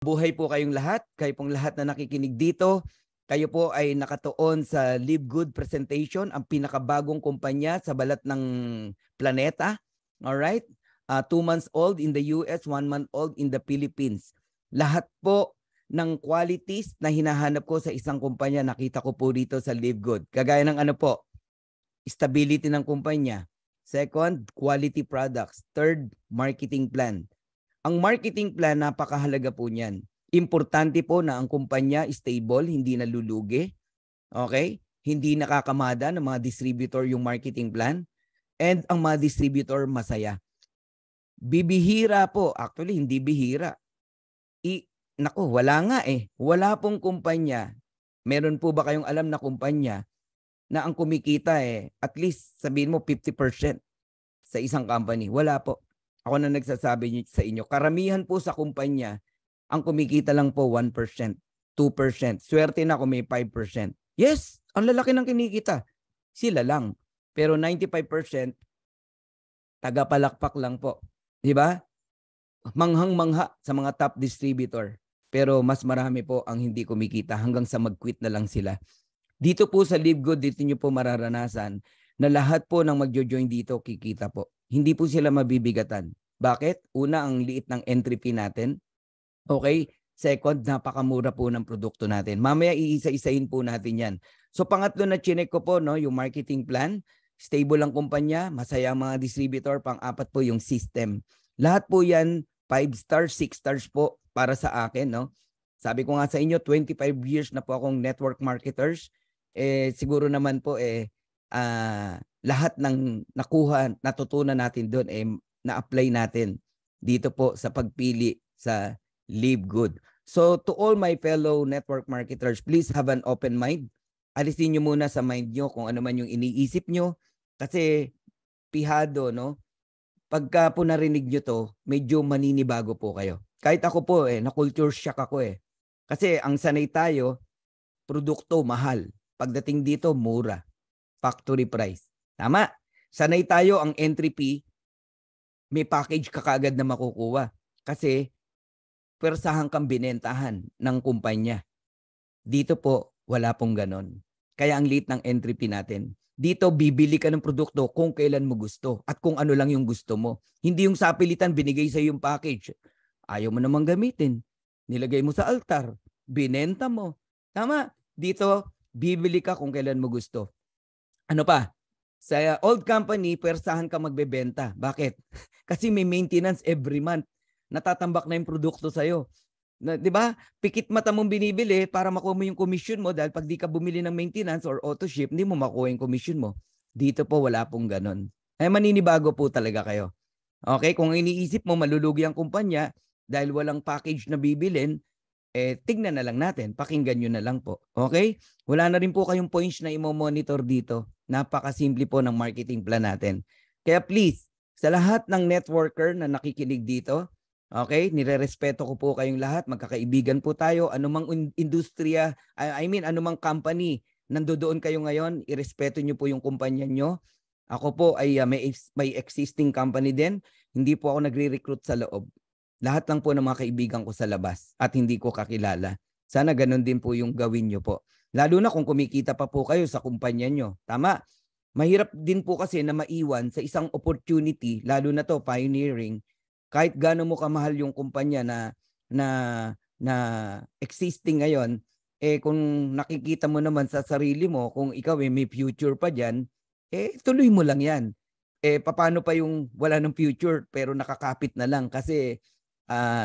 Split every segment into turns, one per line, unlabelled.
Buhay po kayong lahat, kayo pong lahat na nakikinig dito. Kayo po ay nakatuon sa Live Good Presentation, ang pinakabagong kumpanya sa balat ng planeta. Alright? 2 months old in the US, 1 month old in the Philippines. Lahat po ng qualities na hinahanap ko sa isang kumpanya, nakita ko po dito sa Live Good. Kagaya ng ano po, stability ng kumpanya. Second, quality products. Third, marketing plan. Ang marketing plan, napakahalaga po niyan. Importante po na ang kumpanya stable, hindi nalulugi. Okay? Hindi nakakamada ng mga distributor yung marketing plan. And ang mga distributor masaya. Bibihira po. Actually, hindi bihira. Naku, wala nga eh. Wala pong kumpanya. Meron po ba kayong alam na kumpanya na ang kumikita at least sabihin mo 50% sa isang company? Wala po. Ako na nagsasabi sa inyo. Karamihan po sa kumpanya, ang kumikita lang po 1%, 2%. Swerte na kung may 5%. Yes, ang lalaki ng kinikita. Sila lang. Pero 95%, tagapalakpak lang po. Di ba? Manghang-mangha sa mga top distributor. Pero mas marami po ang hindi kumikita hanggang sa mag-quit na lang sila. Dito po sa Live Good, dito nyo po mararanasan na lahat po ng magjo-join dito kikita po. Hindi po sila mabibigatan. Bakit? Una, ang liit ng entry fee natin. Okay? Second, napakamura po ng produkto natin. Mamaya iisa-isahin po natin yan. So pangatlo na chinek ko po, no, yung marketing plan. Stable ang kumpanya, masaya ang mga distributor. Pang-apat po yung system. Lahat po yan, 5 stars, 6 stars po para sa akin. No? Sabi ko nga sa inyo, 25 years na po akong network marketers. Siguro naman po lahat ng natutunan natin doon na-apply natin dito po sa pagpili sa Live Good. So to all my fellow network marketers, please have an open mind. Alisin nyo muna sa mind nyo kung ano man yung iniisip nyo. Kasi pihado, no? Pagka po narinig nyo to, medyo maninibago po kayo. Kahit ako po, na-culture shock ako Kasi ang sanay tayo, produkto mahal. Pagdating dito, mura. Factory price. Tama. Sanay tayo ang entry fee, may package ka kaagad na makukuha. Kasi, pwersahan kang binentahan ng kumpanya. Dito po, wala pong ganon. Kaya ang liit ng entry fee natin. Dito, bibili ka ng produkto kung kailan mo gusto at kung ano lang yung gusto mo. Hindi yung sapilitan, binigay sa yung package. Ayaw mo namang gamitin. Nilagay mo sa altar. Binenta mo. Tama. Dito, bibili ka kung kailan mo gusto. Ano pa? Sa old company, pwersahan ka magbebenta. Bakit? Kasi may maintenance every month. Natatambak na yung produkto sa'yo. Di ba? Pikit mata mong binibili para makuha mo yung commission mo dahil pag di ka bumili ng maintenance or auto ship, hindi mo makuha yung commission mo. Dito po wala pong ganon. Ay maninibago po talaga kayo. Okay? Kung iniisip mo malulugi ang kumpanya dahil walang package na bibilin, tignan na lang natin. Pakinggan nyo na lang po. Okay? Wala na rin po kayong points na i-monitor dito. Napakasimple po ng marketing plan natin. Kaya please, sa lahat ng networker na nakikinig dito, okay, nirerespeto ko po kayong lahat, magkakaibigan po tayo, anumang industriya, anumang company, nandoon kayo ngayon, irespeto nyo po yung kumpanya nyo. Ako po ay may existing company din, hindi po ako nagre-recruit sa loob. Lahat lang po ng mga kaibigan ko sa labas at hindi ko kakilala. Sana ganun din po yung gawin nyo po. Lalo na kung kumikita pa po kayo sa kumpanya nyo. Tama. Mahirap din po kasi na maiwan sa isang opportunity, lalo na to pioneering, kahit gaano mo kamahal yung kumpanya na existing ngayon, kung nakikita mo naman sa sarili mo, kung ikaw may future pa dyan, tuloy mo lang yan. Paano pa yung wala ng future pero nakakapit na lang kasi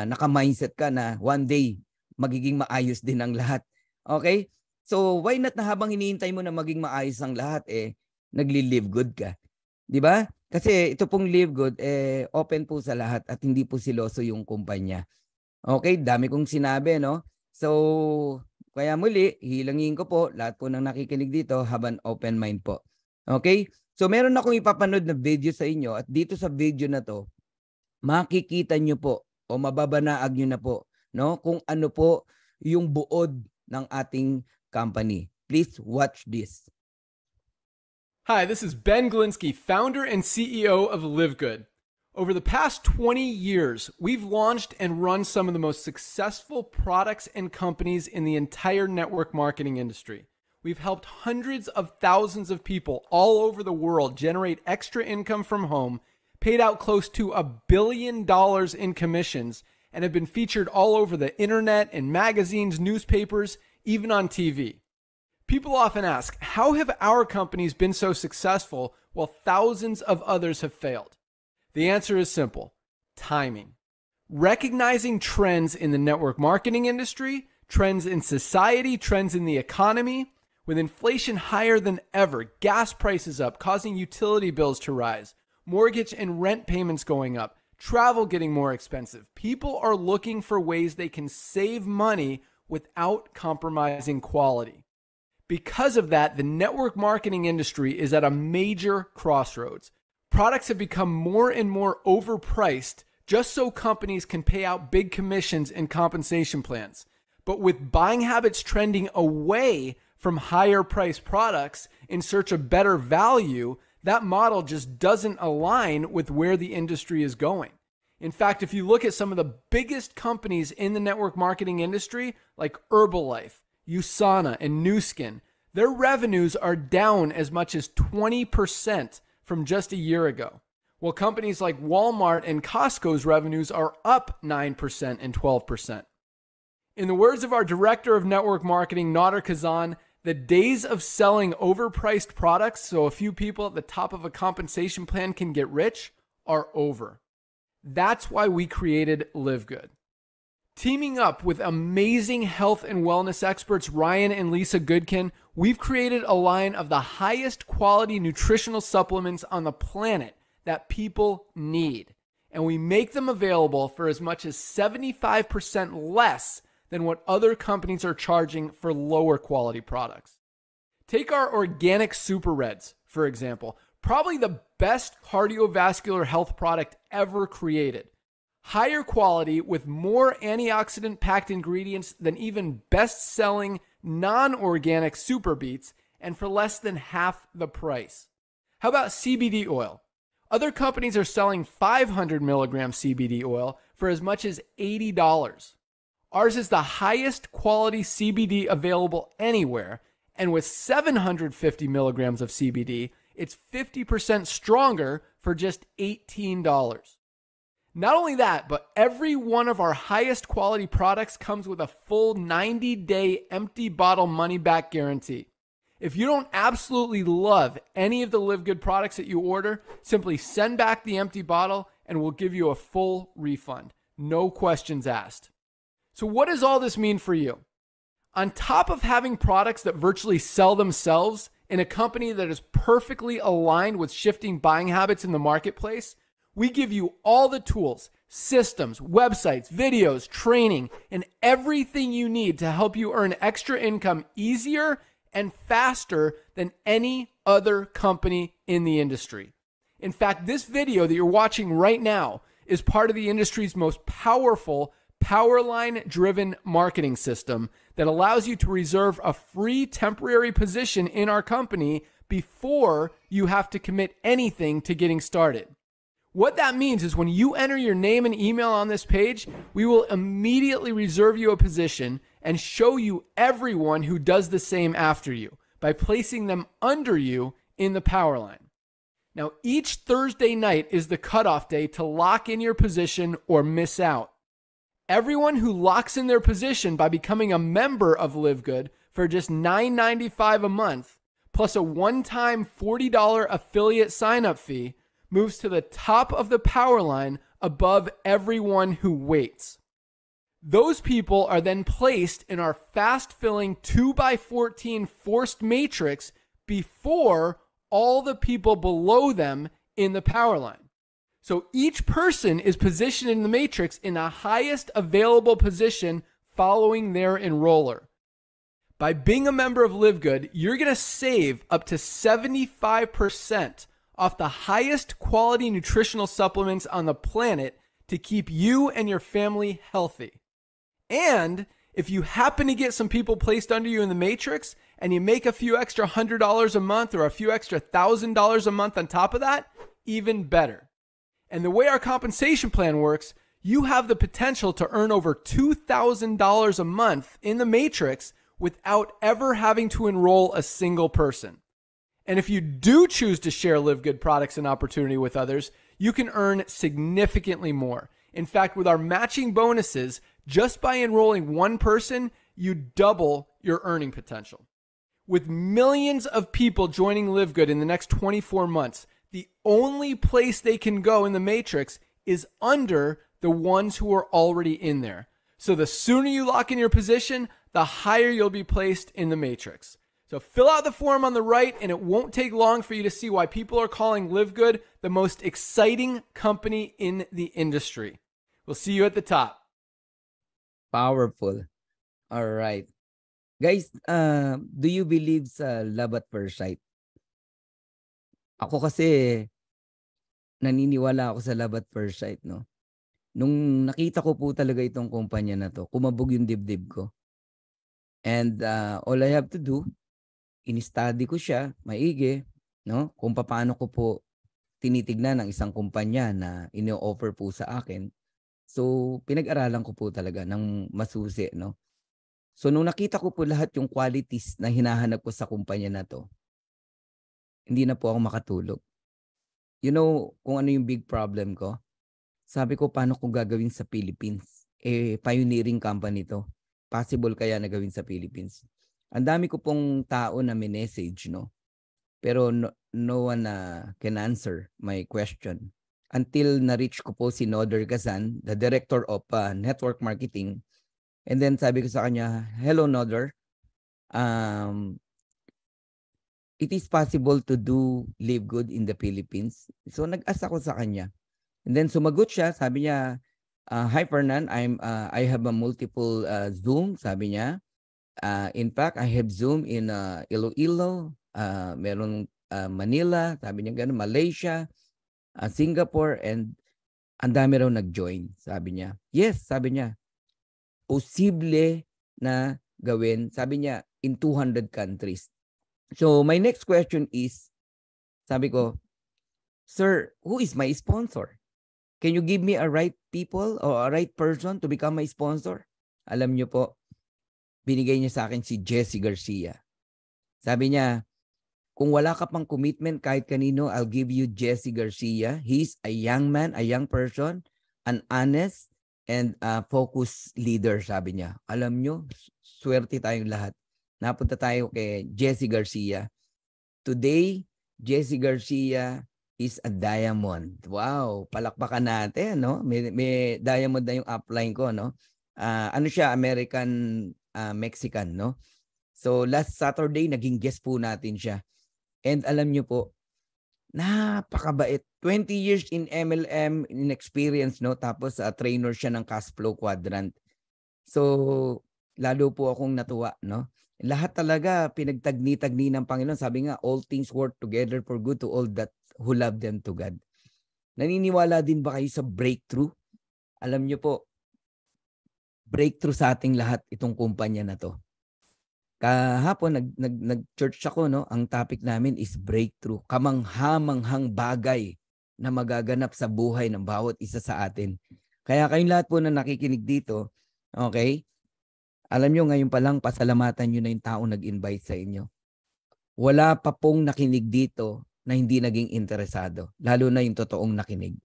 naka-mindset ka na one day magiging maayos din ang lahat. Okay? So why not na habang hinihintay mo na maging maayos ang lahat, nagli-live good ka. 'Di ba? Kasi ito pong Live Good, open po sa lahat at hindi po siloso yung kumpanya. Okay, dami kong sinabi, no? So, kaya muli, hilangin ko po, lahat po ng nakikinig dito, have an open mind po. Okay? So, meron akong ipapanood na video sa inyo at dito sa video na to, makikita nyo po o mababanaag nyo na po, no? Kung ano po yung buod ng ating company. Please watch this.
Hi, this is Ben Glinsky, founder and CEO of Live Good. Over the past 20 years, we've launched and run some of the most successful products and companies in the entire network marketing industry. We've helped hundreds of thousands of people all over the world generate extra income from home, paid out close to $1 billion in commissions, and have been featured all over the internet, in magazines, newspapers, even on TV. People often ask, how have our companies been so successful while thousands of others have failed? The answer is simple: timing. Recognizing trends in the network marketing industry, trends in society, trends in the economy. With inflation higher than ever, gas prices up, causing utility bills to rise, mortgage and rent payments going up, travel getting more expensive, people are looking for ways they can save money without compromising quality. Because of that, the network marketing industry is at a major crossroads. Products have become more and more overpriced just so companies can pay out big commissions and compensation plans. But with buying habits trending away from higher priced products in search of better value, that model just doesn't align with where the industry is going. In fact, if you look at some of the biggest companies in the network marketing industry, like Herbalife, USANA, and Nu Skin, their revenues are down as much as 20% from just a year ago, while companies like Walmart and Costco's revenues are up 9% and 12%. In the words of our director of network marketing, Nader Kazan, the days of selling overpriced products so a few people at the top of a compensation plan can get rich are over. That's why we created Live Good. Teaming up with amazing health and wellness experts Ryan and Lisa Goodkin, we've created a line of the highest quality nutritional supplements on the planet that people need. And we make them available for as much as 75% less than what other companies are charging for lower quality products. Take our organic Super Reds, for example, probably the best cardiovascular health product ever created. Higher quality with more antioxidant-packed ingredients than even best-selling non-organic Super Beets, and for less than half the price. How about CBD oil? Other companies are selling 500 milligram CBD oil for as much as $80. Ours is the highest quality CBD available anywhere, and with 750 milligrams of CBD, it's 50% stronger for just $18. Not only that, but every one of our highest quality products comes with a full 90-day empty bottle money-back guarantee. If you don't absolutely love any of the Live Good products that you order, simply send back the empty bottle and we'll give you a full refund. No questions asked. So what does all this mean for you? On top of having products that virtually sell themselves in a company that is perfectly aligned with shifting buying habits in the marketplace, we give you all the tools, systems, websites, videos, training, and everything you need to help you earn extra income easier and faster than any other company in the industry. In fact, this video that you're watching right now is part of the industry's most powerful Powerline-driven marketing system that allows you to reserve a free temporary position in our company before you have to commit anything to getting started. What that means is when you enter your name and email on this page, we will immediately reserve you a position and show you everyone who does the same after you by placing them under you in the Powerline. Now, each Thursday night is the cutoff day to lock in your position or miss out. Everyone who locks in their position by becoming a member of Live Good for just $9.95 a month, plus a one-time $40 affiliate sign-up fee, moves to the top of the Powerline above everyone who waits. Those people are then placed in our fast-filling 2x14 forced matrix before all the people below them in the Powerline. So each person is positioned in the matrix in the highest available position following their enroller. By being a member of Live Good, you're going to save up to 75% off the highest quality nutritional supplements on the planet to keep you and your family healthy. And if you happen to get some people placed under you in the matrix and you make a few extra $100 a month or a few extra $1,000 a month on top of that, even better. And the way our compensation plan works, you have the potential to earn over $2,000 a month in the Matrix without ever having to enroll a single person. And if you do choose to share Live Good products and opportunity with others, you can earn significantly more. In fact, with our matching bonuses, just by enrolling one person, you double your earning potential. With millions of people joining Live Good in the next 24 months, the only place they can go in the Matrix is under the ones who are already in there. So the sooner you lock in your position, the higher you'll be placed in the Matrix. So fill out the form on the right, and it won't take long for you to see why people are calling Live Good the most exciting company in the industry. We'll see you at the top.
Powerful. All right. Guys, do you believe sa love at first sight? Ako kasi, naniniwala ako sa love at first sight, no? Nung nakita ko po talaga itong kumpanya na to, kumabog yung dibdib ko. And all I have to do, in-study ko siya, maigi, no? Kung paano ko po tinitignan ng isang kumpanya na ino-offer po sa akin. So, pinag-aralan ko po talaga ng masusi, no? So, nung nakita ko po lahat yung qualities na hinahanap ko sa kumpanya na to, hindi na po ako makatulog. You know, kung ano yung big problem ko? Sabi ko, paano kung gagawin sa Philippines? Pioneering company to. Possible kaya na gawin sa Philippines? Ang dami ko pong tao na message, no? Pero no one can answer my question. Until na-reach ko po si Noder Gazan, the Director of Network Marketing. And then sabi ko sa kanya, hello Noder, it is possible to do Live Good in the Philippines. So nag-ask ako sa kanya. And then sumagot siya, sabi niya, hi Fernan, I have a multiple Zoom, sabi niya. In fact, I have Zoom in Iloilo, meron Manila, sabi niya gano'n, Malaysia, Singapore, and ang dami raw nag-join, sabi niya. Yes, sabi niya. Posible na gawin, sabi niya, in 200 countries. So my next question is, sabi ko, sir, who is my sponsor? Can you give me a right people or a right person to become my sponsor? Alam niyo po, binigay niya sa akin si Jesse Garcia. Sabi niya, kung wala ka pang commitment kahit kanino, I'll give you Jesse Garcia. He's a young man, a young person, an honest and focused leader, sabi niya. Alam niyo, swerte tayong lahat. Napunta tayo kay Jesse Garcia. Today, Jesse Garcia is a diamond. Wow, palakpakan natin, no? May diamond na yung upline ko, no? Ano siya, American Mexican, no? So last Saturday naging guest po natin siya. And alam niyo po, napakabait. 20 years in MLM in experience, no? Tapos trainer siya ng Cash Flow Quadrant. So lalo po akong natuwa, no? Lahat talaga pinagtagni-tagni ng Panginoon. Sabi nga, all things work together for good to all that who love them to God. Naniniwala din ba kayo sa breakthrough? Alam niyo po, breakthrough sa ating lahat itong kumpanya na to. Kahapon nag-church ako, no? Ang topic namin is breakthrough. Kamangha-manghang bagay na magaganap sa buhay ng bawat isa sa atin. Kaya kayong lahat po na nakikinig dito, okay? Alam nyo, ngayon pa lang, pasalamatan nyo na yung taong nag-invite sa inyo. Wala pa pong nakinig dito na hindi naging interesado. Lalo na yung totoong nakinig.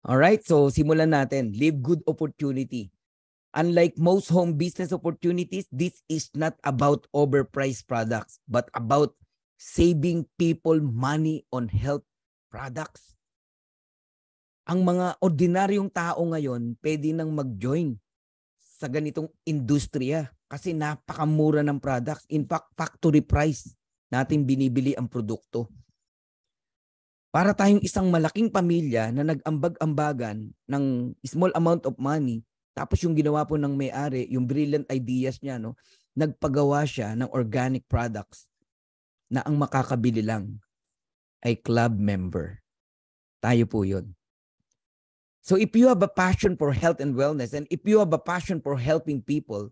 Alright, so simulan natin. Live Good opportunity. Unlike most home business opportunities, this is not about overpriced products, but about saving people money on health products. Ang mga ordinaryong tao ngayon, pwede nang mag-join sa ganitong industriya kasi napakamura ng products. In fact, factory price natin binibili ang produkto. Para tayong isang malaking pamilya na nag-ambag-ambagan ng small amount of money, tapos yung ginawa po ng may-ari, yung brilliant ideas niya, no, nagpagawa siya ng organic products na ang makakabili lang ay club member. Tayo po yun. So if you have a passion for health and wellness, and if you have a passion for helping people,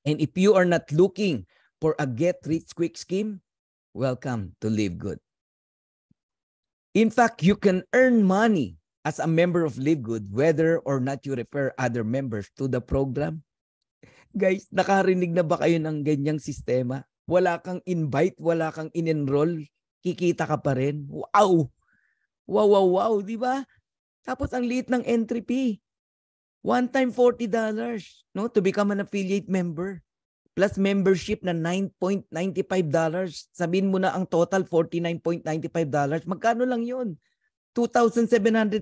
and if you are not looking for a get-rich-quick scheme, welcome to Live Good. In fact, you can earn money as a member of Live Good, whether or not you refer other members to the program. Guys, nakarinig na ba kayo ng ganyang sistema? Wala kang invite, wala kang in-enroll, kikita ka pa rin. Wow! Wow, wow, wow, di ba? Tapos ang liit ng entry fee. One time $40, no, to become an affiliate member. Plus membership na $9.95. Sabihin mo na ang total $49.95. Magkano lang 'yon? 2,750.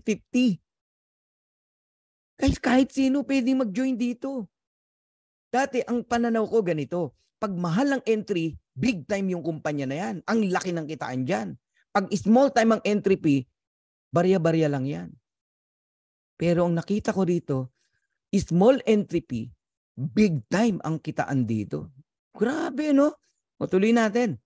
Guys, kahit sino pwedeng mag-join dito. Dati ang pananaw ko ganito, pag mahal ang entry, big time yung kumpanya na yan. Ang laki ng kitaan dyan. Pag small time ang entry fee, barya-barya lang yan. Pero ang nakita ko dito, small entry fee, big time ang kitaan dito. Grabe, no? O tuloy natin.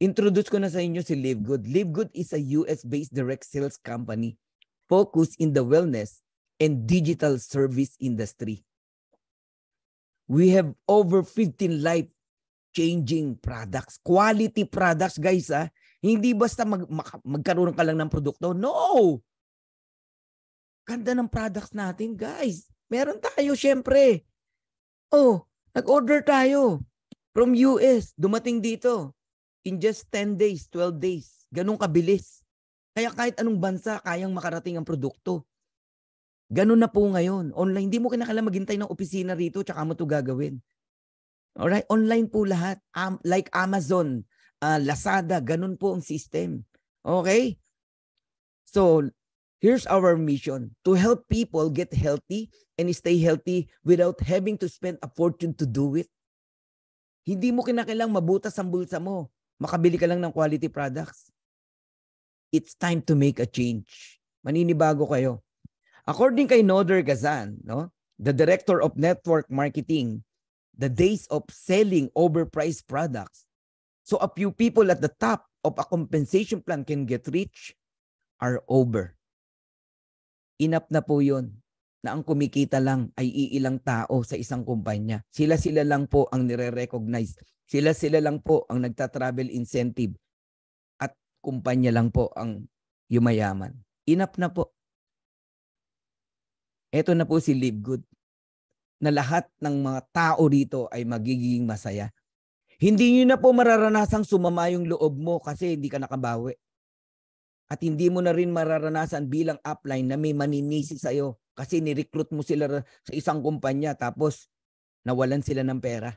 Introduce ko na sa inyo si Live Good. Live Good is a US-based direct sales company focused in the wellness and digital service industry. We have over 15 life-changing products. Quality products, guys. Hindi basta magkaroon ka lang ng produkto. No! Ganda ng products natin, guys. Meron tayo, syempre. Oh, nag-order tayo from US. Dumating dito in just 10 days, 12 days. Ganun kabilis. Kaya kahit anong bansa, kayang makarating ang produkto. Ganun na po ngayon. Online, hindi mo kinakailangan maghintay ng opisina rito tsaka mo ito gagawin. Alright? Online po lahat. Like Amazon, Lazada, ganun po ang system. Okay? So, here's our mission. To help people get healthy and stay healthy without having to spend a fortune to do it. Hindi mo kinakailangang mabutas ang bulsa mo. Makabili ka lang ng quality products. It's time to make a change. Maninibago kayo. According kay Noder Gazan, no, the Director of Network Marketing, the days of selling overpriced products, so a few people at the top of a compensation plan can get rich, are over. Enough na po yun na ang kumikita lang ay iilang tao sa isang kumpanya. Sila-sila lang po ang nire-recognize. Sila-sila lang po ang nagta-travel incentive at kumpanya lang po ang yumayaman. Enough na po. Ito na po si Live Good, na lahat ng mga tao dito ay magiging masaya. Hindi nyo na po mararanasang sumama yung loob mo kasi hindi ka nakabawi. At hindi mo na rin mararanasan bilang upline na may maninisi sa'yo kasi ni-recruit mo sila sa isang kumpanya tapos nawalan sila ng pera.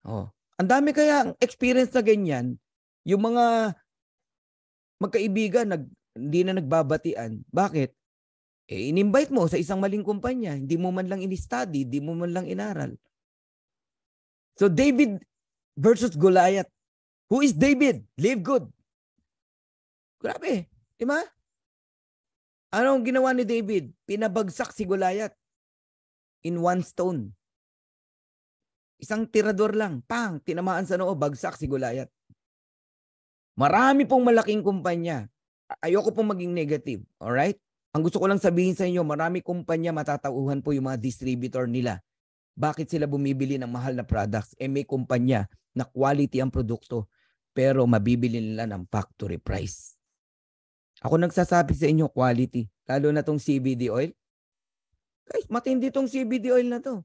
Oh. Ang dami kaya ang experience na ganyan, yung mga magkaibigan hindi na nagbabatian. Bakit? In-invite mo sa isang maling kumpanya, hindi mo man lang in-study, hindi mo man lang inaral. So David versus Goliath. Who is David? Live Good. Grabe, di ba? Anong ginawa ni David? Pinabagsak si Goliath in one stone. Isang tirador lang, pang, tinamaan sa noo, bagsak si Goliath. Marami pong malaking kumpanya. Ayoko pong maging negative, alright? Ang gusto ko lang sabihin sa inyo, marami kumpanya matatauhan po yung mga distributor nila. Bakit sila bumibili ng mahal na products? May kumpanya na quality ang produkto, pero mabibili nila ng factory price. Ako nagsasabi sa inyo, quality. Lalo na tong CBD oil. Guys, matindi tong CBD oil na to.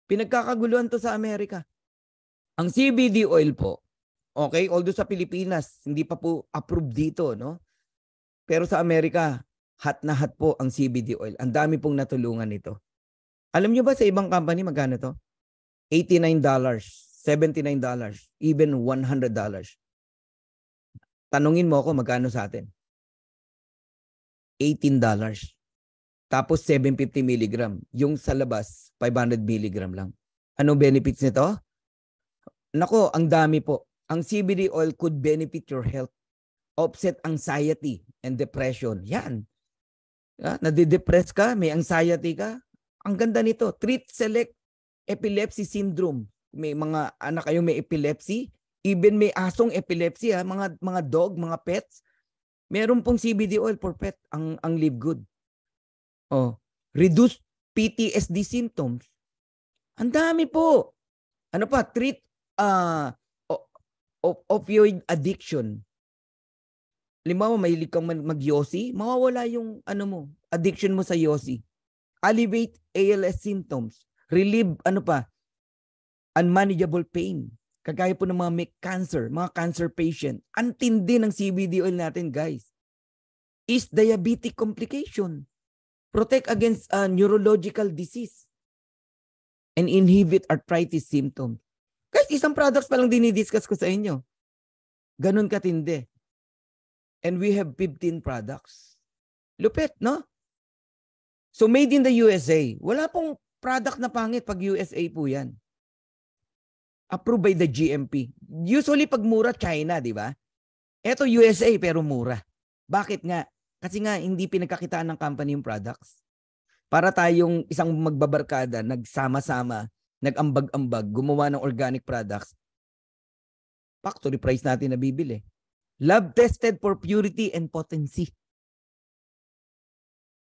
Pinagkakaguluhan to sa Amerika. Ang CBD oil po, okay, although sa Pilipinas, hindi pa po approved dito, no? Pero sa Amerika, hot na hot po ang CBD oil. Ang dami pong natulungan nito. Alam nyo ba sa ibang company, magkano to? $89, $79, even $100. Tanungin mo ako, magkano sa atin? $18. Tapos 750 mg. Yung sa labas, 500 mg lang. Anong benefits nito? Nako, ang dami po. Ang CBD oil could benefit your health. Offset anxiety and depression. Yan. Nadidepress ka, may anxiety ka. Ang ganda nito. Treat select epilepsy syndrome. May mga anak kayo may epilepsy. Even may asong epilepsy, mga dog, mga pets. Meron pong CBD oil for pet, ang Live Good. Oh, reduce PTSD symptoms. Ang dami po. Ano pa? Treat opioid addiction. Halimbawa, mahilig kang mag-yosi, mawawala yung addiction mo sa yosi. Alleviate ALS symptoms. Relieve, unmanageable pain. Kagaya po ng mga may cancer, mga cancer patient. Antindi ng CBD oil natin, guys. Is diabetic complication. Protect against neurological disease. And inhibit arthritis symptoms. Guys, isang products pa lang dinidiscuss ko sa inyo. Ganun katindi. And we have 15 products. Lupit, no? So made in the USA. Wala pong product na pangit pag USA po yan. Approved by the GMP. Usually pag mura, China, di ba? Ito USA pero mura. Bakit nga? Kasi nga hindi pinagkakitaan ng company yung products. Para tayong isang magbabarkada, nagsama-sama, nag-ambag-ambag, gumawa ng organic products, factory price natin na bibili. Lab tested for purity and potency.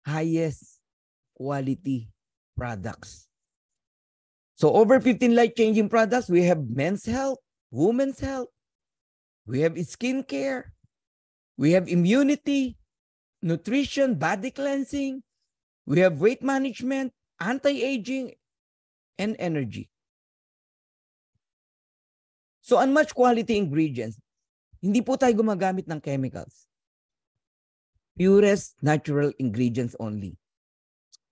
Highest quality products. So over 15 life-changing products, we have men's health, women's health, we have skincare, we have immunity, nutrition, body cleansing, we have weight management, anti-aging, and energy. So unmatched quality ingredients. Hindi po tayo gumagamit ng chemicals. Purest natural ingredients only.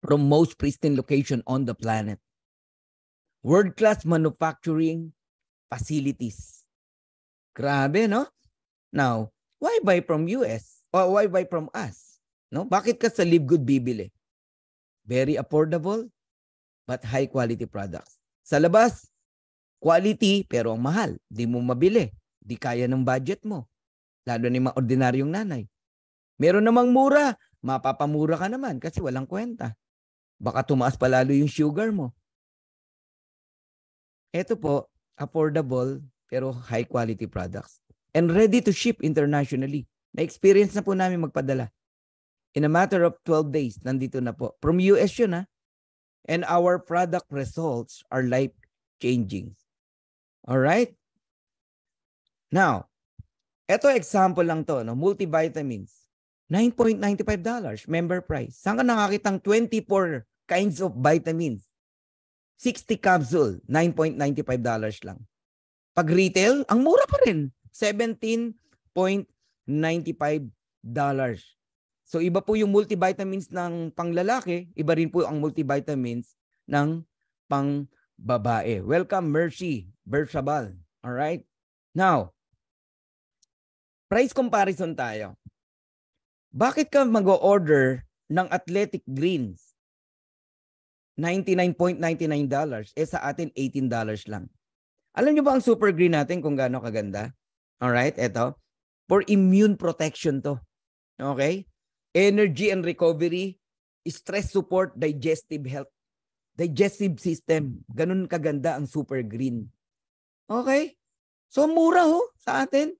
From most pristine location on the planet. World-class manufacturing facilities. Grabe, no? Now, why buy from US? Or why buy from us? No? Bakit ka sa Live Good bibili? Very affordable, but high-quality products. Sa labas, quality, pero ang mahal. Di mo mabili. Di kaya ng budget mo. Lalo na yung mga ordinaryong nanay. Meron namang mura, mapapamura ka naman kasi walang kwenta. Baka tumaas pa lalo yung sugar mo. Ito po, affordable pero high quality products. And ready to ship internationally. Na-experience na po namin magpadala. In a matter of 12 days, nandito na po. From US yun, ha? And our product results are life-changing. Alright? Now, ito example lang to, no? Multivitamins. $9.95 member price. Saan ka nakakitang 24 kinds of vitamins? 60 capsule, $9.95 lang. Pag retail, ang mura pa rin. $17.95. So iba po yung multivitamins ng panglalaki, iba rin po ang multivitamins ng pangbabae. Welcome, Mercy Bersabal. All right? Now, price comparison tayo. Bakit ka mag-o-order ng Athletic Greens? $99.99. Sa atin, $18 lang. Alam nyo ba ang Super Green natin kung gaano kaganda? Alright, eto. For immune protection to. Okay? Energy and recovery, stress support, digestive health, digestive system. Ganun kaganda ang Super Green. Okay? So, mura sa atin.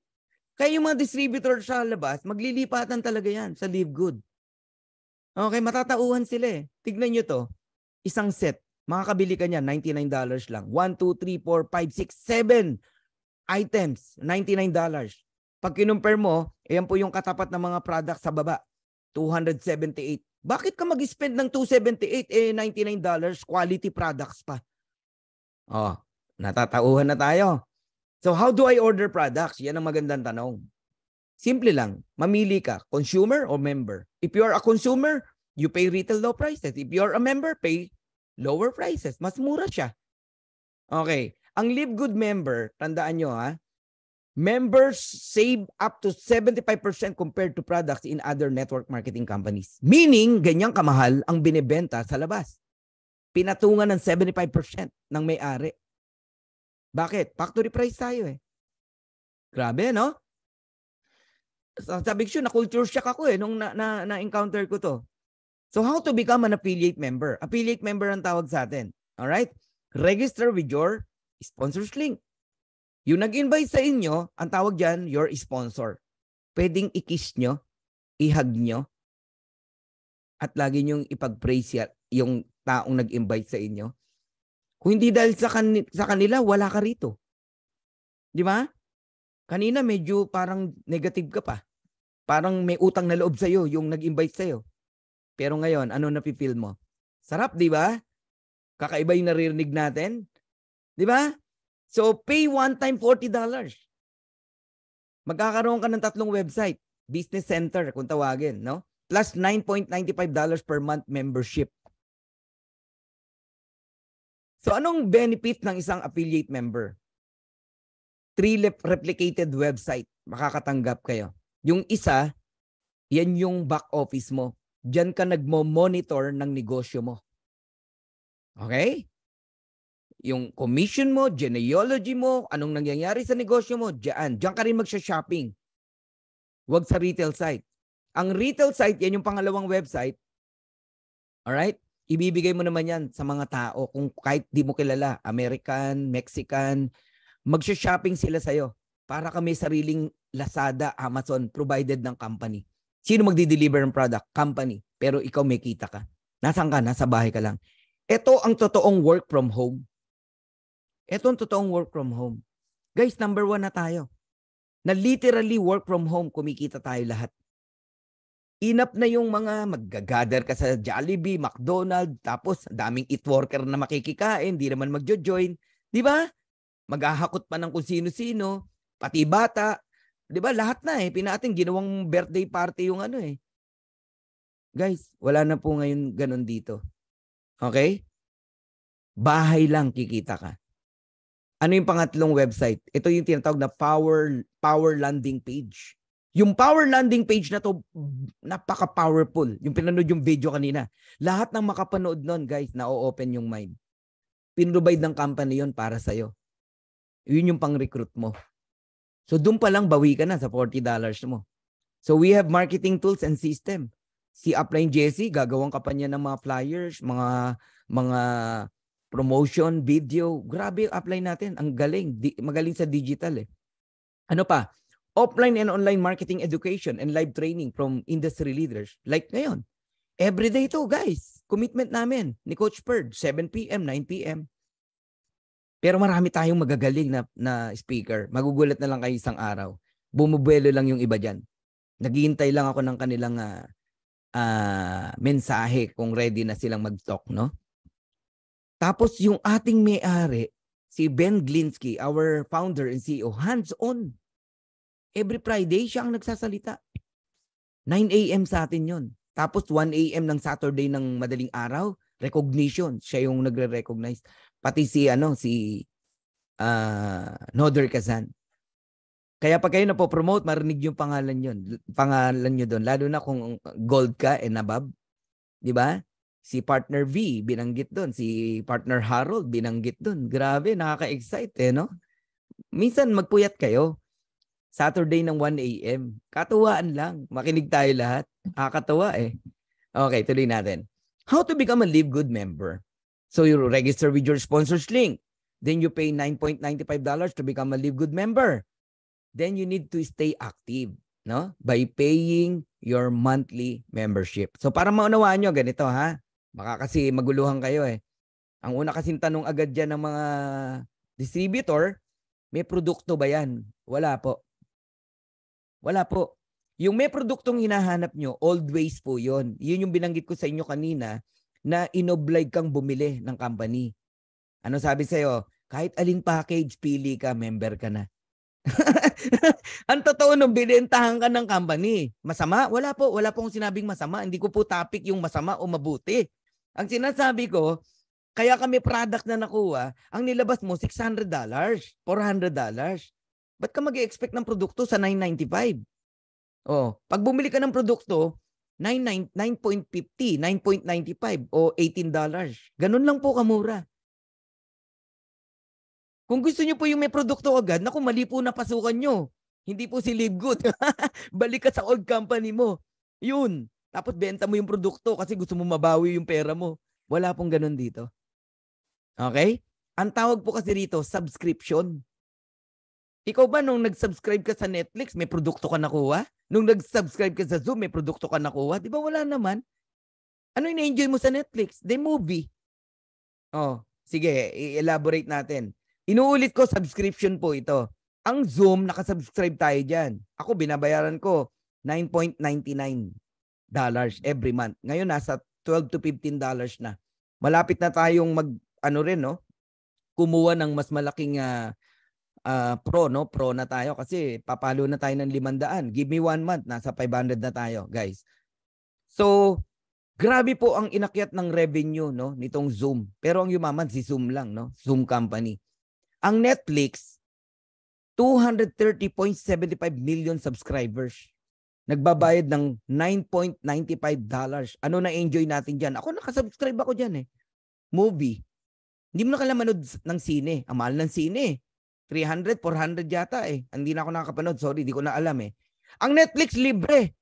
Kaya yung mga distributor sa labas, maglilipatan talaga yan sa Live Good. Okay, matatauhan sila eh. Tignan nyo to. Isang set. Makakabili ka niya, $99 lang. 1, 2, 3, 4, 5, 6, 7 items. $99. Pag kinumpare mo, ayan po yung katapat ng mga products sa baba. $278. Bakit ka mag-spend ng $278? $99. Quality products pa. Oh, natatauhan na tayo. So how do I order products? Yan ang magandang tanong. Simple lang. Mamili ka, consumer or member. If you are a consumer, you pay retail low prices. If you are a member, pay lower prices. Mas mura siya. Okay. Ang Live Good member, tandaan nyo members save up to 75% compared to products in other network marketing companies. Meaning, ganyang kamahal ang binibenta sa labas. Pinatungan ng 75% ng may-ari. Bakit? Factory price tayo eh. Grabe, no? Sabi ko, na-culture shock ako eh nung na-encounter ko to. So how to become an affiliate member? Affiliate member ang tawag sa atin. Alright? Register with your sponsors link. Yung nag-invite sa inyo, ang tawag dyan, your sponsor. Pwedeng i-kiss nyo, i-hug nyo, at lagi nyong ipag-praise yung taong nag-invite sa inyo. Kung hindi dahil sa kanila, wala ka rito. Di ba? Kanina medyo parang negative ka pa. Parang may utang na loob sa'yo yung nag-invite sa'yo. Pero ngayon, ano napipil mo? Sarap, di ba? Kakaiba yung naririnig natin. Di ba? So, pay one time $40. Magkakaroon ka ng 3 website. Business Center, kung tawagin, no? Plus $9.95 per month membership. So, anong benefit ng isang affiliate member? 3 replicated website. Makakatanggap kayo. Yung isa, yan yung back office mo. Diyan ka nagmo-monitor ng negosyo mo. Okay? Yung commission mo, genealogy mo, anong nangyayari sa negosyo mo, diyan ka rin magsha-shopping. Huwag sa retail site. Ang retail site, yan yung pangalawang website. Alright? Ibibigay mo naman yan sa mga tao kung kahit di mo kilala, American, Mexican, magsha-shopping sila sa'yo para ka may sariling Lazada, Amazon, provided ng company. Sino magdi-deliver ng product? Company. Pero ikaw may kita ka. Nasaan ka? Nasa bahay ka lang. Ito ang totoong work from home. Ito ang totoong work from home. Guys, number 1 na tayo. Na literally work from home, kumikita tayo lahat. Enough na yung mga mag-gather ka sa Jollibee, McDonald's, tapos daming eat worker na makikikain, di naman magjo-join. Di ba? Maghahakot pa ng kung sino-sino, pati bata. Di ba? Lahat na eh. Pinating ginawang birthday party yung ano eh. Guys, wala na po ngayon ganun dito. Okay? Bahay lang kikita ka. Ano yung pangatlong website? Ito yung tinatawag na power landing page. Yung power landing page na to, napaka-powerful. Yung pinanood yung video kanina. Lahat ng makapanood nun, guys, na-open yung mind. Pinrovide ng company yon para sa'yo. Yun yung pang-recruit mo. So, doon pa lang bawi ka na sa $40 mo. So, we have marketing tools and system. Si Upline Jesse, gagawang ka pa niya ng mga flyers, mga promotion, video. Grabe yung upline natin. Ang galing. Magaling sa digital eh. Ano pa? Offline and online marketing education and live training from industry leaders. Like ngayon. Everyday to, guys. Commitment namin ni Coach Perd. 7 p.m., 9 p.m. Pero marami tayong magagaling na speaker. Magugulat na lang kayo isang araw. Bumubuelo lang yung iba dyan. Naghihintay lang ako ng kanilang mensahe kung ready na silang mag-talk, no? Tapos yung ating may-ari, si Ben Glinsky, our founder and CEO, hands-on. Every Friday, siya ang nagsasalita. 9 a.m. sa atin yon. Tapos 1 a.m. ng Saturday ng madaling araw, recognition. Siya yung nagre-recognize. Pati si Noder Kazan. Kaya pag kayo napopromote, marinig yung pangalan nyo doon. Lalo na kung gold ka and above. Di ba? Si Partner V, binanggit doon. Si Partner Harold, binanggit doon. Grabe, nakaka-excite eh, no? Minsan magpuyat kayo. Saturday ng 1 a.m. Katuwaan lang. Makinig tayo lahat. Nakakatuwa eh. Okay, tuloy natin. How to become a Live Good member. So you register with your sponsor's link. Then you pay $9.95 to become a Live Good member. Then you need to stay active, no? By paying your monthly membership. So para maunawaan nyo, ganito ha. Baka kasi maguluhan kayo eh. Ang una kasing tanong agad dyan ng mga distributor, may produkto ba yan? Wala po. Wala po. Yung may produktong hinahanap nyo, old ways po yun. Yun yung binanggit ko sa inyo kanina na inoblige kang bumili ng company. Ano sabi sa'yo? Kahit aling package, pili ka, member ka na. Ang totoo nung binentahan ka ng company. Masama? Wala po. Wala pong sinabing masama. Hindi ko po topic yung masama o mabuti. Ang sinasabi ko, kaya kami product na nakuha, ang nilabas mo $600, $400. Ba't ka mag-i-expect ng produkto sa $9.95? Oh, pag bumili ka ng produkto, $9.50, $9.95 o $18. Ganun lang po kamura. Kung gusto nyo po yung may produkto agad, naku, mali po na pasukan nyo. Hindi po si Live Good. Balik ka sa old company mo. Yun. Tapos benta mo yung produkto kasi gusto mo mabawi yung pera mo. Wala pong ganun dito. Okay? Ang tawag po kasi rito, subscription. Ikaw ba nung nag-subscribe ka sa Netflix, may produkto ka nakuha? Nung nag-subscribe ka sa Zoom, may produkto ka nakuha? Di ba wala naman? Ano yung na-enjoy mo sa Netflix? The movie. Oh, sige, i-elaborate natin. Inuulit ko, subscription po ito. Ang Zoom, nakasubscribe tayo dyan. Ako, binabayaran ko $9.99 every month. Ngayon nasa $12 to $15 na. Malapit na tayong kumuha ng mas malaking pro, no? Pro na tayo kasi papalo na tayo ng 500. Give me 1 month, nasa 500 na tayo, guys. So, grabe po ang inakyat ng revenue, no, nitong Zoom. Pero ang yumaman si Zoom lang, no? Zoom company. Ang Netflix, 230.75 million subscribers. Nagbabayad ng $9.95. Ano na enjoy natin diyan? Ako nakasubscribe ako diyan eh. Movie. Hindi mo na kailangan manood ng sine. Ang mahal ng sine. 300, 400 yata eh. Hindi na ako nakakapanood. Sorry, di ko na alam eh. Ang Netflix libre.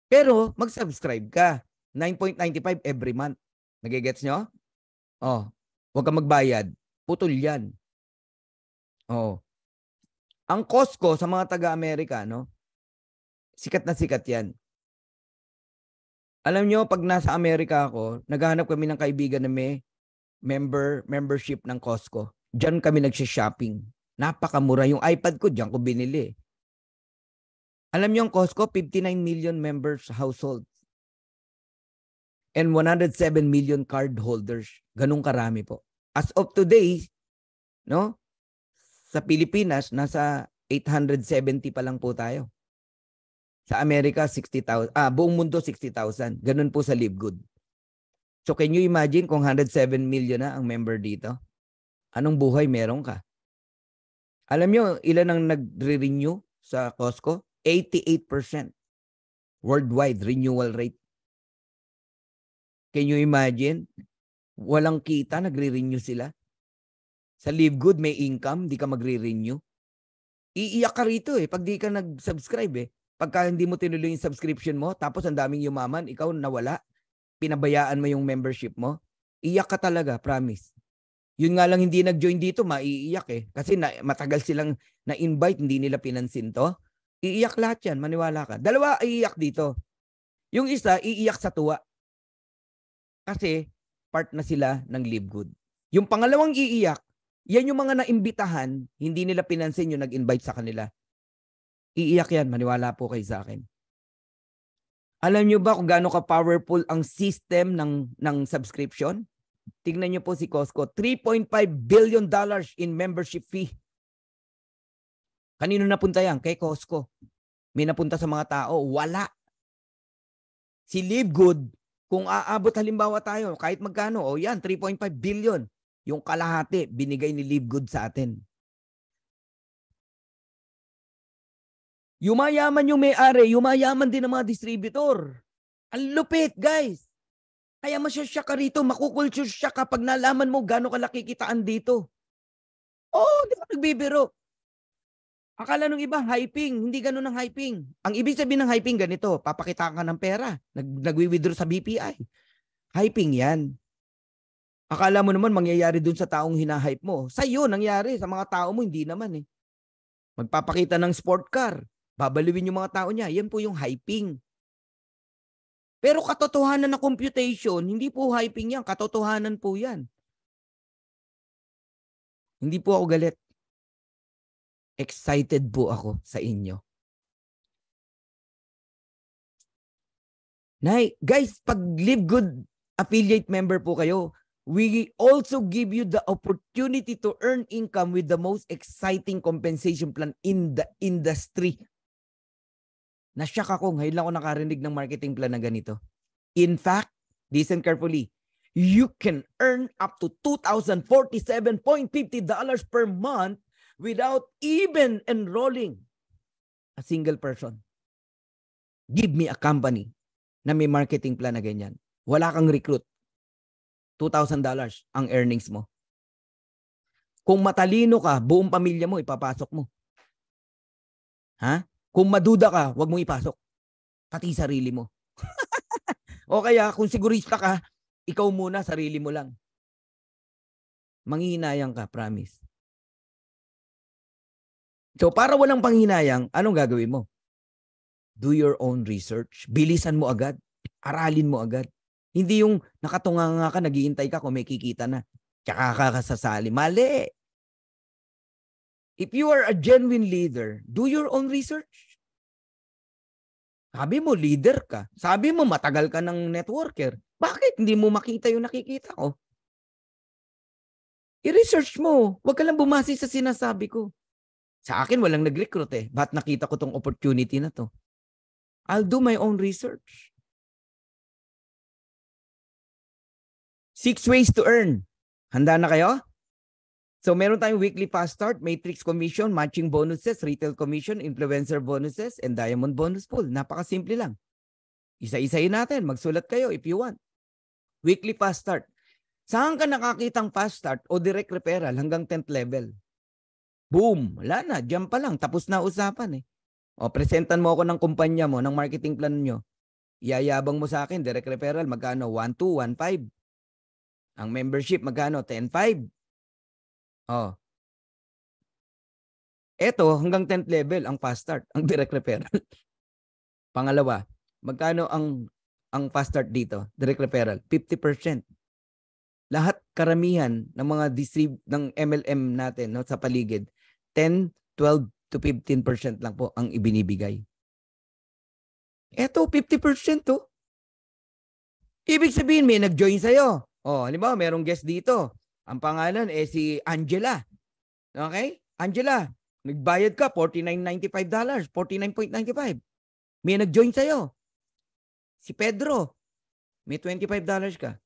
Pero mag-subscribe ka. $9.95 every month. Nagigets nyo? Oh, huwag kang magbayad. Putol yan. Oh. Ang Costco sa mga taga-Amerika, no? Sikat na sikat yan. Alam nyo, pag nasa Amerika ako, naghahanap kami ng kaibigan na may membership ng Costco. Diyan kami nagsha-shopping. Napakamura. Yung iPad ko, diyan ko binili. Alam nyo, ang Costco, 59 million members household. And 107 million card holders. Ganun karami po. As of today, no? Sa Pilipinas, nasa 870 pa lang po tayo. Sa Amerika, 60,000. Buong mundo, 60,000. Ganun po sa LiveGood. So can you imagine kung 107 million na ang member dito? Anong buhay meron ka? Alam nyo, ilan ang nagre-renew sa Costco? 88% worldwide renewal rate. Can you imagine? Walang kita, nagre-renew sila. Sa LiveGood, may income, di ka magre-renew. Iiyak ka rito eh, pag di ka nag-subscribe eh. Pagka hindi mo tinuloy yung subscription mo, tapos ang daming yumaman, ikaw nawala, pinabayaan mo yung membership mo, iyak ka talaga, promise. Yun nga lang hindi nag-join dito, maiiyak eh. Kasi matagal silang na-invite, hindi nila pinansin to. Iiyak lahat yan, maniwala ka. Dalawa iiyak dito. Yung isa, iiyak sa tuwa. Kasi part na sila ng LiveGood. Yung pangalawang iiyak, yan yung mga naimbitahan, hindi nila pinansin yung nag-invite sa kanila. Iiyak yan, maniwala po kayo sa akin. Alam nyo ba kung gaano ka-powerful ang system ng subscription? Tingnan nyo po si Costco, $3.5 billion in membership fee. Kanino napunta yan? Kay Costco. May napunta sa mga tao? Wala. Si LiveGood, kung aabot halimbawa tayo, kahit magkano, o yan, 3.5 billion. Yung kalahati, binigay ni LiveGood sa atin. Yumayaman yung may-ari, yumayaman din ang mga distributor. Ang lupit, guys. Kaya masyasya ka rito, makukulture siya kapag nalaman mo gano'ng kalaki kitaan dito. Oh, di ka nagbibiro. Akala nung iba, hyping. Hindi ganun ang hyping. Ang ibig sabihin ng hyping, ganito, papakita ka ng pera. Nagwi-withdraw sa BPI. Hyping yan. Akala mo naman mangyayari dun sa taong hinahype mo. Sa'yo, nangyari. Sa mga tao mo, hindi naman eh. Magpapakita ng sport car. Babaliwin yung mga tao niya. Yan po yung hyping. Pero katotohanan na computation, hindi po hyping yan. Katotohanan po yan. Hindi po ako galit. Excited po ako sa inyo. Guys, pag LiveGood affiliate member po kayo, we also give you the opportunity to earn income with the most exciting compensation plan in the industry. Nasyak ako, ngayon lang ako nakarinig ng marketing plan na ganito. In fact, listen carefully, you can earn up to $2,047.50 per month without even enrolling a single person. Give me a company na may marketing plan na ganyan. Wala kang recruit. $2,000 ang earnings mo. Kung matalino ka, buong pamilya mo ipapasok mo. Ha? Kung maduda ka, huwag mong ipasok. Pati sarili mo. O kaya, kung sigurista ka, ikaw muna, sarili mo lang. Manghihinayang ka, promise. So, para walang panghinayang, anong gagawin mo? Do your own research. Bilisan mo agad. Aralin mo agad. Hindi yung nakatunganga ka, naghihintay ka kung may kikita na. Tsaka ka kasasali. Mali. If you are a genuine leader, do your own research. Sabi mo, leader ka. Sabi mo, matagal ka ng networker. Bakit hindi mo makita yung nakikita ko? I-research mo. Huwag ka lang bumase sa sinasabi ko. Sa akin, walang nag-recruit eh. Ba't nakita ko tong opportunity na to? I'll do my own research. 6 ways to earn. Handa na kayo? So meron tayong weekly fast start, matrix commission, matching bonuses, retail commission, influencer bonuses, and diamond bonus pool. Napakasimple lang. Isa-isayin natin. Magsulat kayo if you want. Weekly fast start. Saan ka nakakitang fast start o direct referral hanggang 10th level? Boom! Wala na. Diyan pa lang. Tapos na usapan eh. O, presentan mo ako ng kumpanya mo, ng marketing plan nyo. Iyayabang mo sa akin, direct referral, magkano? 1,2, 1,5. Ang membership, magkano? 10,5. Oh. Ito, hanggang 10th level, ang fast start, ang direct referral. Pangalawa, magkano ang fast start dito? Direct referral, 50%. Lahat karamihan ng mga ng MLM natin no, sa paligid, 10, 12 to 15% lang po ang ibinibigay. Ito, 50% to. Ibig sabihin, may nag-join sa'yo. Oh, halimbawa, merong guest dito. Ang pangalan si Angela. Okay? Angela, nagbayad ka $49.95, $49.95. May nag-join sa'yo. Si Pedro, may $25 ka.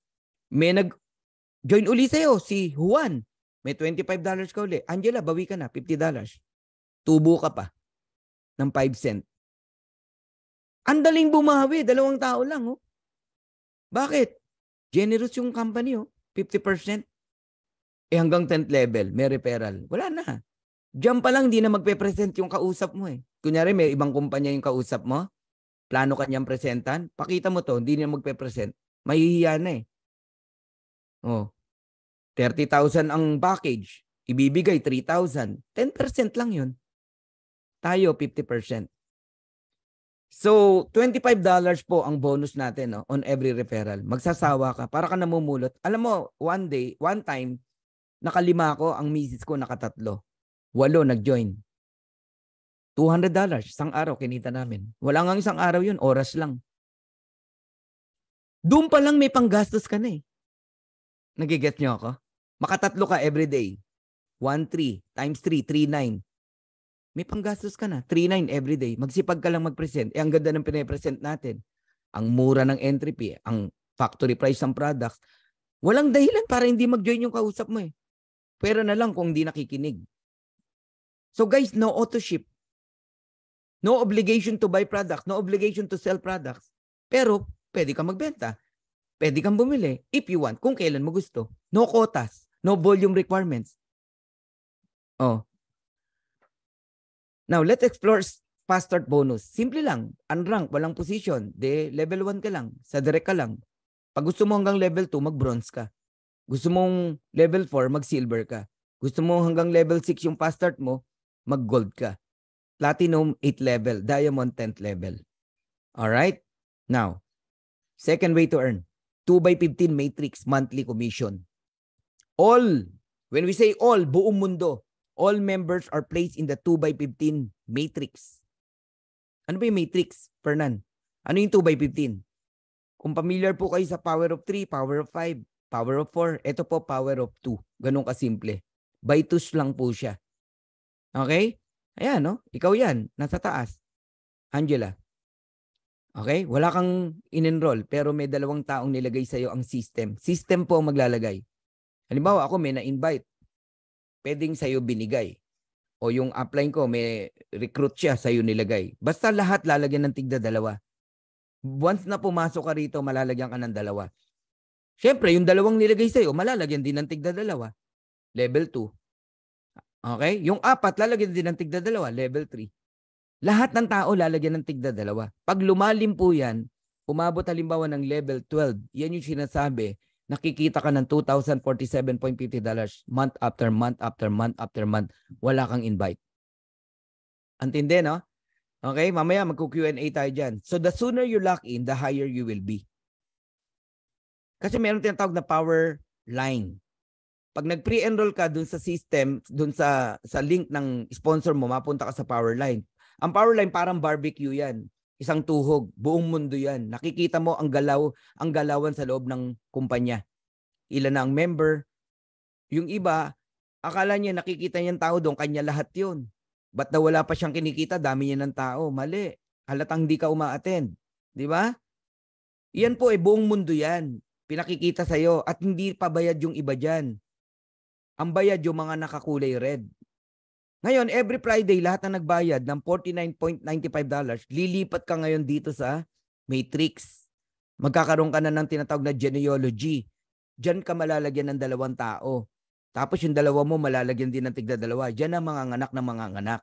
May nag-join uli sa'yo, si Juan, may $25 ka uli. Angela, bawi ka na, $50. Tubo ka pa ng 5 cent. Ang daling bumawi, 2 tao lang. Oh. Bakit? Generous yung company, 50%. Hanggang 10th level, may referral. Wala na. Diyan pa lang, hindi na magpe-present yung kausap mo eh. Kunyari, may ibang kumpanya yung kausap mo, plano ka niyang presentan, pakita mo to, hindi na magpe-present. Mahihiya na eh. Oh. 30,000 ang package, ibibigay 3,000. 10% lang yun. Tayo, 50%. So, $25 po ang bonus natin no, on every referral. Magsasawa ka, para ka namumulot. Alam mo, one time, nakalima ako, ang misis ko nakatatlo. 8 nag-join. $200, isang araw kinita namin. Wala nga isang araw yun, oras lang. Doon pa lang may panggastos ka na eh. Nagigets nyo ako? Makatatlo ka everyday. 1,3 times 3, 3,9. May panggastos ka na. 3,9 everyday. Magsipag ka lang mag-present. Ang ganda ng pinapresent natin. Ang mura ng entry fee, ang factory price ng products. Walang dahilan para hindi mag-join yung kausap mo eh. Pera na lang kung hindi nakikinig. So guys, no auto ship. No obligation to buy products. No obligation to sell products. Pero, pwede kang magbenta. Pwede kang bumili if you want, kung kailan mo gusto. No quotas. No volume requirements. Oh. Now, let's explore fast start bonus. Simple lang. Unrank, walang position. Level 1 ka lang. Sa direct ka lang. Pag gusto mo hanggang level 2, mag-bronze ka. Gusto mong level 4, mag-silver ka. Gusto mo hanggang level 6 yung fast start mo, mag-gold ka. Platinum, 8 level. Diamond, 10th level. Alright? Now, second way to earn. 2x15 matrix monthly commission. All, when we say all, buong mundo, all members are placed in the 2x15 matrix. Ano ba yung matrix, Fernan? Ano yung 2x15? Kung familiar po kayo sa power of 3, power of 5, power of 4, ito po power of 2. Ganun kasimple. By 2 lang po siya. Okay? Ayan, no? Ikaw yan. Nasa taas. Angela. Okay? Wala kang in-enroll, pero may 2 taong nilagay sa'yo ang system. System po ang maglalagay. Halimbawa, ako may na-invite. Pwedeng sa'yo binigay. O yung upline ko, may recruit siya, sa'yo nilagay. Basta lahat lalagyan ng tigda 2. Once na pumasok ka rito, malalagyan ka ng 2. Siyempre, yung 2 nilagay sa'yo, malalagyan din ng tigda 2. Level 2. Okay? Yung 4, lalagyan din ng tigda 2. Level 3. Lahat ng tao lalagyan ng tigda 2. Pag lumalim po yan, umabot halimbawa ng level 12, yan yung sinasabi, nakikita ka ng $2,047.50 month after month after month after month. Wala kang invite. Antindi, no? Okay, mamaya magku-Q&A tayo dyan. So the sooner you lock in, the higher you will be. Kasi meron tinatawag na power line. Pag nag-pre-enroll ka dun sa system, dun sa link ng sponsor mo, mapunta ka sa power line. Ang power line parang barbecue yan. Isang tuhog, buong mundo yan. Nakikita mo ang galawan sa loob ng kumpanya. Ilan na ang member. Yung iba, akala niya nakikita niyang tao doon, kanya lahat yun. Ba't na wala pa siyang kinikita, dami niya ng tao. Mali. Halatang hindi ka uma-attend. Di ba? Yan po buong mundo yan. Pinakikita sa'yo at hindi pa bayad yung iba dyan. Ang bayad yung mga nakakulay red. Ngayon, every Friday, lahat na nagbayad ng $49.95, lilipat ka ngayon dito sa Matrix. Magkakaroon ka na ng tinatawag na genealogy. Diyan ka malalagyan ng 2 tao. Tapos yung 2 mo malalagyan din ng tigda-2. Diyan ang mga anak ng mga anak.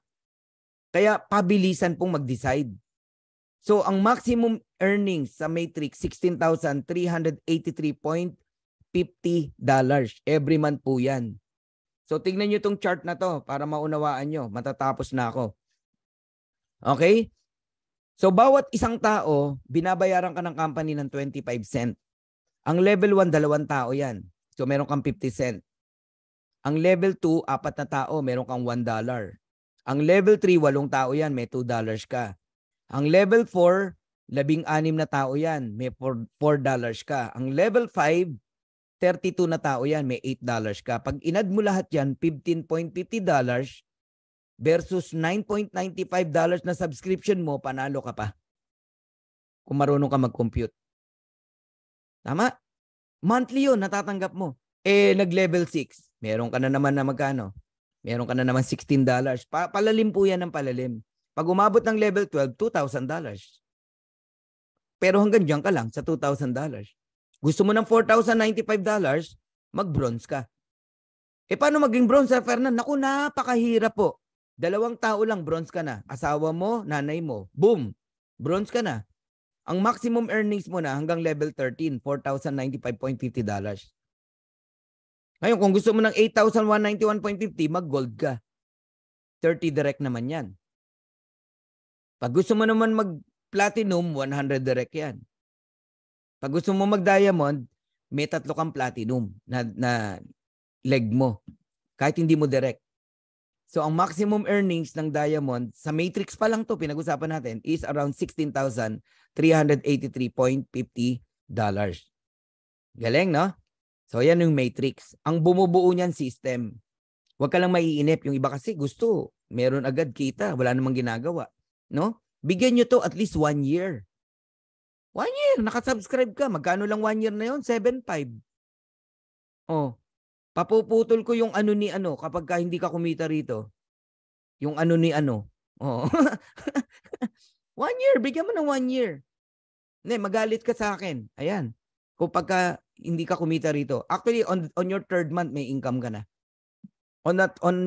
Kaya pabilisan pong mag-decide. So, ang maximum earnings sa Matrix, $16,383.50 every month po yan. So, tingnan nyo itong chart na to para maunawaan nyo. Matatapos na ako. Okay? So, bawat isang tao, binabayaran ka ng company ng 25 cent. Ang level 1, 2 tao yan. So, meron kang 50 cent. Ang level 2, 4 na tao, meron kang $1. Ang level 3, 8 tao yan, may $2 ka. Ang level 4, 16 na tao yan, may $4 ka. Ang level 5, 32 na tao yan, may $8 ka. Pag inad mo lahat yan, $15.50 versus $9.95 na subscription mo, panalo ka pa. Kung marunong ka mag-compute. Tama? Monthly yun, natatanggap mo. Nag-level 6, meron ka na naman na magkano? Meron ka na naman $16. Palalim po yan ng palalim. Pag umabot ng level 12, $2,000. Pero hanggang dyan ka lang sa $2,000. Gusto mo ng $4,095, mag-bronze ka. Paano maging bronze, Sir Fernan? Naku, napakahirap po. 2 tao lang, bronze ka na. Asawa mo, nanay mo. Boom! Bronze ka na. Ang maximum earnings mo na hanggang level 13, $4,095.50. Ngayon, kung gusto mo ng $8,191.50, mag-gold ka. 30 direct naman yan. Pag gusto mo naman mag-platinum, 100 direct yan. Pag gusto mo mag-diamond, may 3 kang platinum na leg mo. Kahit hindi mo direct. So, ang maximum earnings ng diamond, sa matrix pa lang to pinag-usapan natin, is around $16,383.50. Galing, no? So, yan yung matrix. Ang bumubuo niyan system. Huwag ka lang maiinip. Yung iba kasi gusto, meron agad kita, wala namang ginagawa. No? Bigyan nyo to at least 1 year. 1 year, nakasubscribe ka. Magkano lang 1 year na yon? 7.5. Oh, papuputol ko yung ano ni ano kapag ka hindi ka kumita rito. Yung ano ni ano. Oh. 1 year, bigyan mo ng 1 year. Magalit ka sa akin. Ayan. Kapag ka hindi ka kumita rito. Actually, on your 3rd month, may income ka na. On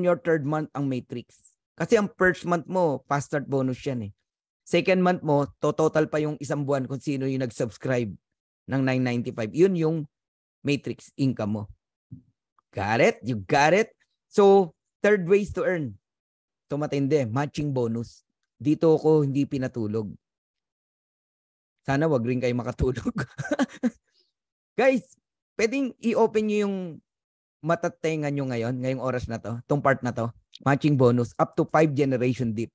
your 3rd month ang matrix. Kasi ang first month mo, fast start bonus yan eh. Second month mo, total pa yung 1 buwan kung sino yung nag-subscribe ng $9.95. Yun yung matrix income mo. Got it? You got it? So, 3rd ways to earn. Ito matindi, matching bonus. Dito ko hindi pinatulog. Sana wag rin kayo makatulog. Guys, pwedeng i-open nyo yung matatengan nyo ngayong oras na to, tong part na to. Matching bonus, up to 5 generation deep.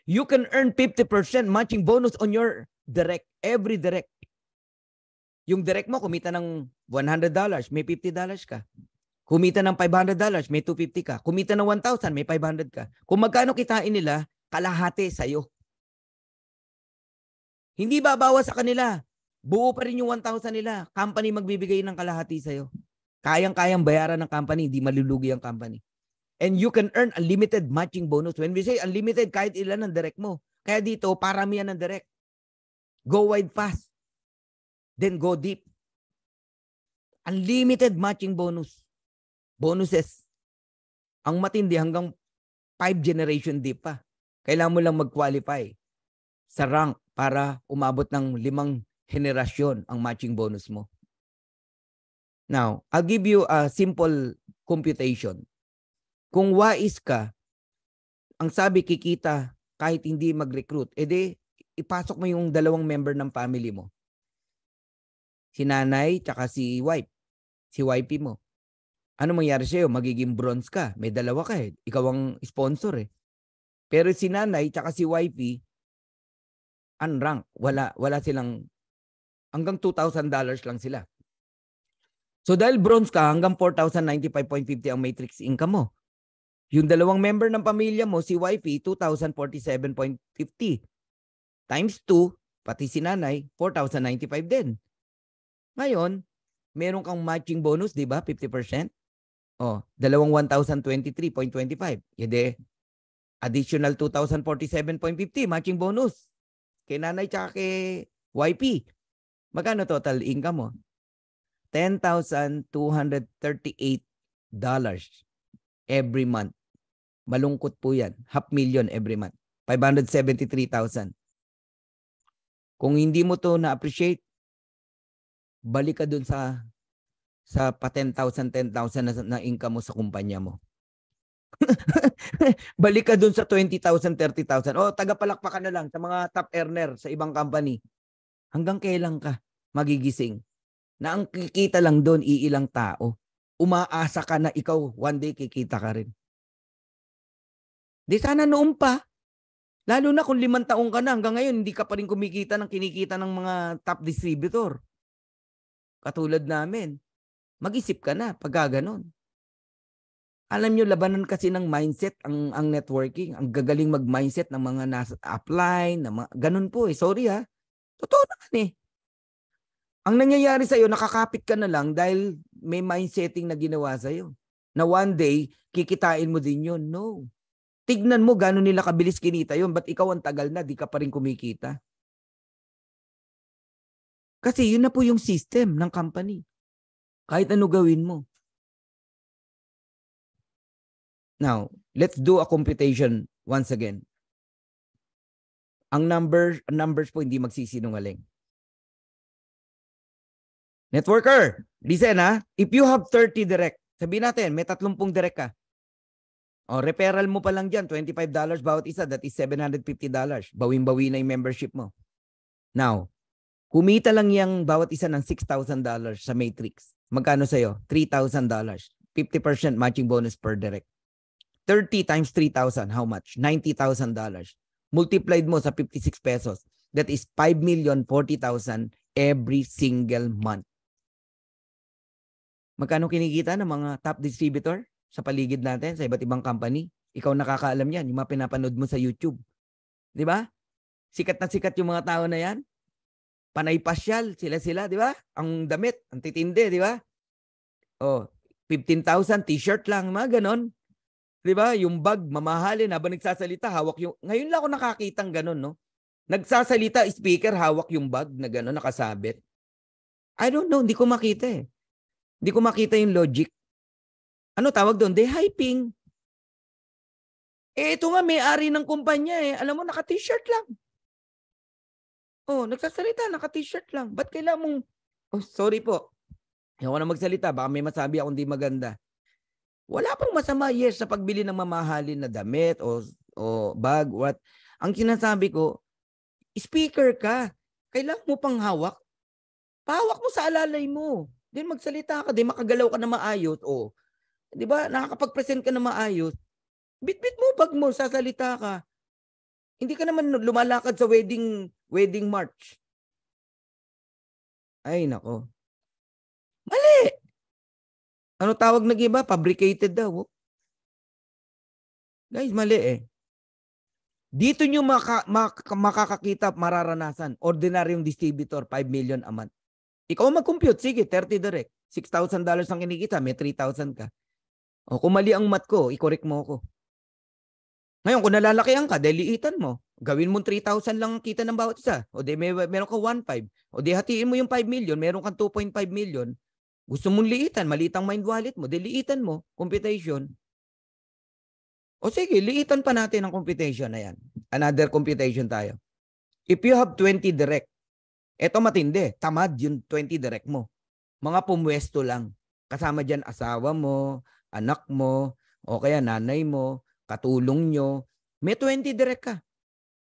You can earn 50% matching bonus on your direct, every direct. Yung direct mo, kumita ng $100, may $50 ka. Kumita ng $500, may $250 ka. Kumita ng 1,000, may 500 ka. Kung magkano kitain nila, kalahati sa'yo. Hindi babawas sa kanila. Buo pa rin yung 1,000 nila. Company magbibigay ng kalahati sa'yo. Kayang-kayang bayaran ng company, hindi malulugi ang company. And you can earn unlimited matching bonus. When we say unlimited, kahit ilan ang direct mo. Kaya dito, paramihan ng direct. Go wide fast. Then go deep. Unlimited matching bonus. Bonuses. Ang matindi hanggang 5 generation deep pa. Kailangan mo lang mag-qualify sa rank para umabot ng 5 henerasyon ang matching bonus mo. Now, I'll give you a simple computation. Kung wais ka, ang sabi kikita kahit hindi mag-recruit, edi ipasok mo yung 2 member ng family mo. Si nanay tsaka si wife. Si wifey mo. Ano mangyari sa'yo? Magiging bronze ka. May 2 ka eh. Ikaw ang sponsor eh. Pero si nanay tsaka si wifey, unranked. Wala silang, hanggang $2,000 lang sila. So dahil bronze ka, hanggang 4,095.50 ang matrix income mo. Yung dalawang member ng pamilya mo, si wifey, 2,047.50. Times 2, pati si nanay, 4,095 din. Ngayon, meron kang matching bonus, di ba? 50%. Oh, dalawang 1,023.25. Yede, additional 2,047.50 matching bonus. Kay nanay tsaka kay YP. Magkano total income mo? $10,238 every month. Malungkot po yan. $500,000 every month. 573,000. Kung hindi mo to na-appreciate, balik ka dun sa pa 10,000 na income mo sa kumpanya mo. Balik ka dun sa 20,000, 30,000. O, tagapalakpakan na lang sa mga top earner sa ibang company. Hanggang kailan ka magigising? Na ang kikita lang doon, iilang tao. Umaasa ka na ikaw, one day kikita ka rin. Di sana noon pa. Lalo na kung 5 taong ka na, hanggang ngayon, hindi ka pa rin kumikita ng kinikita ng mga top distributor. Katulad namin. Mag-isip ka na pag gano'n. Alam nyo, labanan kasi ng mindset ang networking. Ang gagaling mag-mindset ng mga nasa upline, ganun po eh. Sorry ha. Totoo naman eh. Ang nangyayari sa'yo, nakakapit ka na lang dahil may mindsetting na ginawa sa'yo. Na one day, kikitain mo din yun. No. Tignan mo gano'n nila kabilis kinita yun. Ba't ikaw ang tagal na, di ka pa rin kumikita? Kasi yun na po yung system ng company. Kahit ano gawin mo. Now, let's do a computation once again. Ang numbers po hindi magsisinungaling. Networker, listen ha. If you have 30 direct, sabihin natin, may 30 direct ka. O, referral mo pa lang dyan, $25 bawat isa, that is $750. Bawing-bawi na yung membership mo. Now, kumita lang yung bawat isa ng $6,000 sa matrix. Magkano sa'yo? $3,000. 50% matching bonus per direct. 30 times 3,000, how much? $90,000. Multiplied mo sa 56 pesos. That is 5,040,000 every single month. Magkano kinikita ng mga top distributor sa paligid natin, sa iba't ibang company? Ikaw nakakaalam yan, yung mga pinapanood mo sa YouTube. Di ba? Sikat na sikat yung mga tao na yan. Panay pasyal, sila, di ba? Ang damit, ang titindi, di ba? Oh, 15,000 t-shirt lang, mga ganon. Di ba? Yung bag, mamahalin, habang nagsasalita, hawak yung... Ngayon lang ako nakakitang ganon, no? Nagsasalita, speaker, hawak yung bag na ganon, nakasabit. I don't know, hindi ko makita eh. Hindi ko makita yung logic. Ano tawag doon? De-hyping. Eh, ito nga, may-ari ng kumpanya eh. Alam mo, naka-t-shirt lang. Oh, nagsasalita, naka-t-shirt lang. Ba't kailangan mong... Oh, sorry po. Ayaw ko na magsalita. Baka may masabi akong di maganda. Wala pang masama, yes, sa pagbili ng mamahalin na damit o bag, what. Ang sinasabi ko, speaker ka. Kailangan mo pang hawak. Pahawak mo sa alalay mo. Then magsalita ka, then makagalaw ka na maayos. O, di ba, nakakapag-present ka na maayos. Bit-bit mo, bag mo, sasalita ka. Hindi ka naman lumalakad sa wedding march. Ay, nako. Mali! Ano tawag na iba? Fabricated daw. Guys, mali eh. Dito nyo makakakita, mararanasan. Ordinaryong distributor, 5 million a month. Ikaw mag-compute, sige, 30 direct. $6,000 ang kinikita, may 3,000 ka. O kung mali ang math ko, i-correct mo ako. Ngayon, kung nalalakihan ka, deliitan mo. Gawin mo 3,000 lang kita ng bawat isa. O di meron ka 1.5. O di hatiin mo yung 5 million, meron kang 2.5 million. Gusto mong liitan, maliit ang mind wallet mo, deliitan mo, computation. O sige, liitan pa natin ang computation na yan. Another computation tayo. If you have 20 direct, eto matindi, tamad yung 20 direct mo. Mga pumwesto lang. Kasama dyan asawa mo, anak mo, o kaya nanay mo, katulong nyo. May 20 direct ka.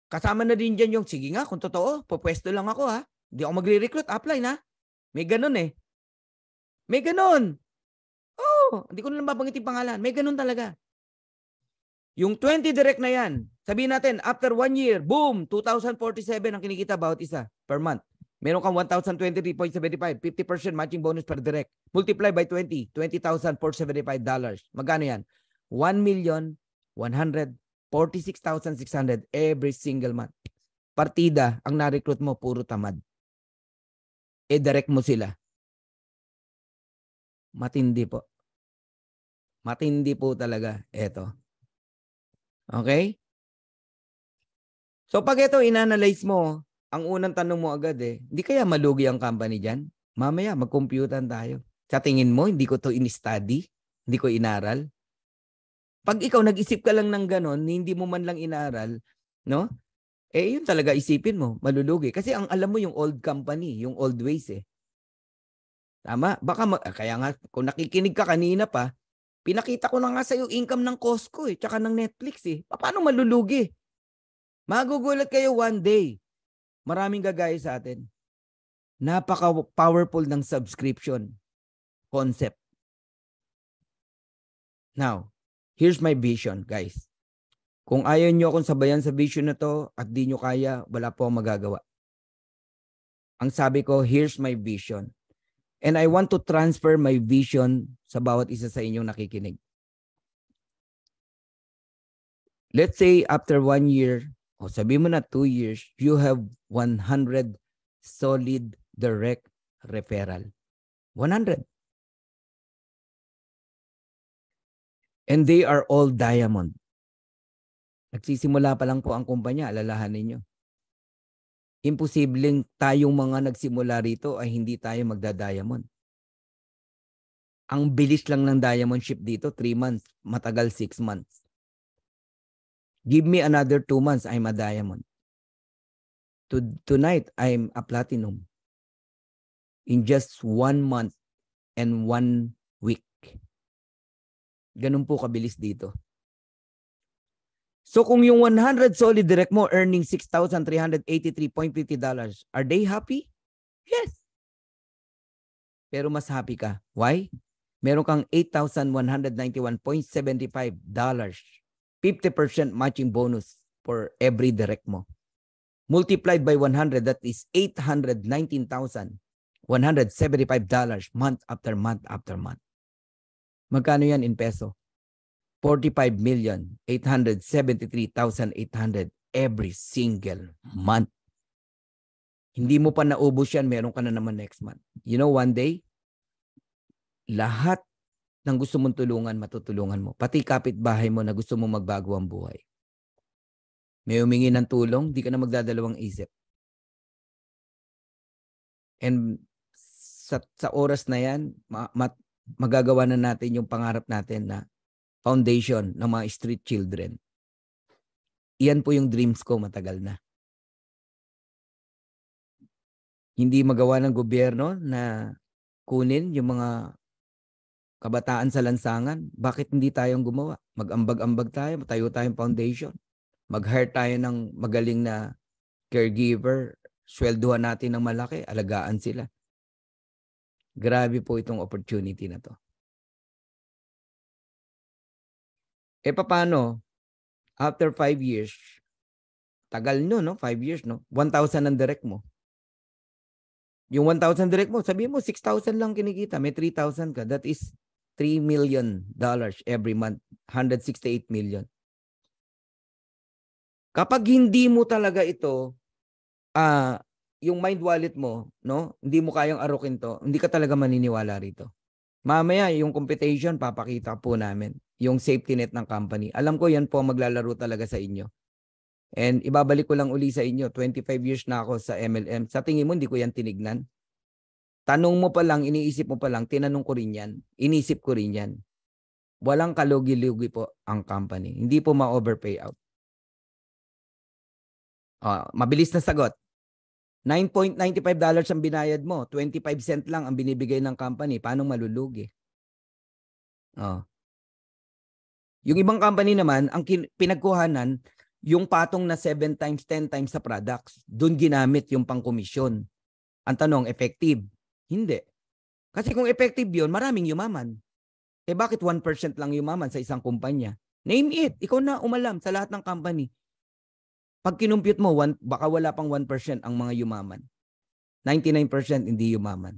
Kasama na din dyan yung, sige nga, kung totoo, pupwesto lang ako ha. Hindi ako magre-recruit, apply na. May ganun eh. May ganun. Oh, hindi ko na lang babanggitin pangalan. May ganun talaga. Yung 20 direct na yan, sabihin natin, after 1 year, boom, 2,047 ang kinikita bawat isa per month. Meron kang 1,023.75, 50% matching bonus per direct. Multiply by 20, $20,475. Magkano yan? 1,146,600 every single month. Partida, ang na-recruit mo, puro tamad. Direct mo sila. Matindi po. Matindi po talaga. Eto. Okay? So pag ito inanalyze mo, ang unang tanong mo agad hindi kaya malugi ang company dyan? Mamaya mag-computan tayo. Sa tingin mo, hindi ko to in-study? Hindi ko inaral? Pag ikaw nag-isip ka lang ng ganon, hindi mo man lang inaral, no? Yun talaga isipin mo, malulugi. Kasi ang alam mo yung old company, yung old ways Tama? Baka, kaya nga, kung nakikinig ka kanina pa, pinakita ko na nga sa iyo income ng Costco tsaka ng Netflix Paano malulugi? Magugulat kayo one day. Maraming gagaya sa atin. Napaka-powerful ng subscription concept. Now, here's my vision, guys. Kung ayaw nyo akong sabayan sa vision na to at di nyo kaya, wala po akong magagawa. Ang sabi ko, here's my vision. And I want to transfer my vision sa bawat isa sa inyong nakikinig. Let's say after 1 year, o sabi mo na 2 years, you have 100 solid direct referral. 100. And they are all diamond. Nagsisimula pa lang po ang kumpanya, alalahanin nyo. Imposibleng tayong mga nagsimula rito ay hindi tayo magda-diamond. Ang bilis lang ng diamond ship dito, 3 months. Matagal 6 months. Give me another 2 months, I'm a diamond. Tonight, I'm a platinum. In just 1 month and 1 week. Ganun po kabilis dito. So kung yung 100 solid direct mo earning $6,383.50, are they happy? Yes. Pero mas happy ka. Why? Meron kang $8,191.75. 50% matching bonus for every direct mo. Multiplied by 100, that is $819,175 month after month after month. Magkano yan in peso? 45,873,800 every single month. Hindi mo pa naubos yan, meron ka na naman next month. You know, one day, lahat ng gusto mong tulungan, matutulungan mo. Pati kapitbahay mo na gusto mong magbago ang buhay. May humingi ng tulong, di ka na magdadalawang isip. And sa oras na yan, magagawa na natin yung pangarap natin na foundation ng mga street children. Iyan po yung dreams ko matagal na. Hindi magawa ng gobyerno na kunin yung mga kabataan sa lansangan. Bakit hindi tayong gumawa? Mag-ambag-ambag tayo, matayo tayong foundation. Mag-hire tayo ng magaling na caregiver. Swelduhan natin ng malaki, alagaan sila. Grabe po itong opportunity na to. Paano? After 5 years, tagal nyo, no? 5 years, no? 1,000 ang direct mo. Yung 1,000 direct mo, sabihin mo, 6,000 lang kinikita. May 3,000 ka. That is $3 million every month. 168 million. Kapag hindi mo talaga ito, yung mind wallet mo, no? Hindi mo kayang arukin to, hindi ka talaga maniniwala rito. Mamaya, yung computation, papakita po namin. Yung safety net ng company. Alam ko yan po maglalaro talaga sa inyo. And ibabalik ko lang uli sa inyo, 25 years na ako sa MLM. Sa tingin mo, hindi ko yan tinignan. Tanong mo pa lang, iniisip mo pa lang, tinanong ko rin yan. Inisip ko rin yan. Walang kalugi-lugi po ang company. Hindi po ma-overpay out. Mabilis na sagot. $9.95 ang binayad mo. 25 cent lang ang binibigay ng company. Paano malulugi? Yung ibang company naman, ang pinagkuhanan, yung patong na 7 times, 10 times sa products. Doon ginamit yung pangkomisyon. Ang tanong, effective? Hindi. Kasi kung effective yun, maraming yumaman. Bakit 1% lang yumaman sa isang kumpanya? Name it. Ikaw na umalam sa lahat ng company. Pag kinumpute mo, baka wala pang 1% ang mga yumaman. 99% hindi yumaman.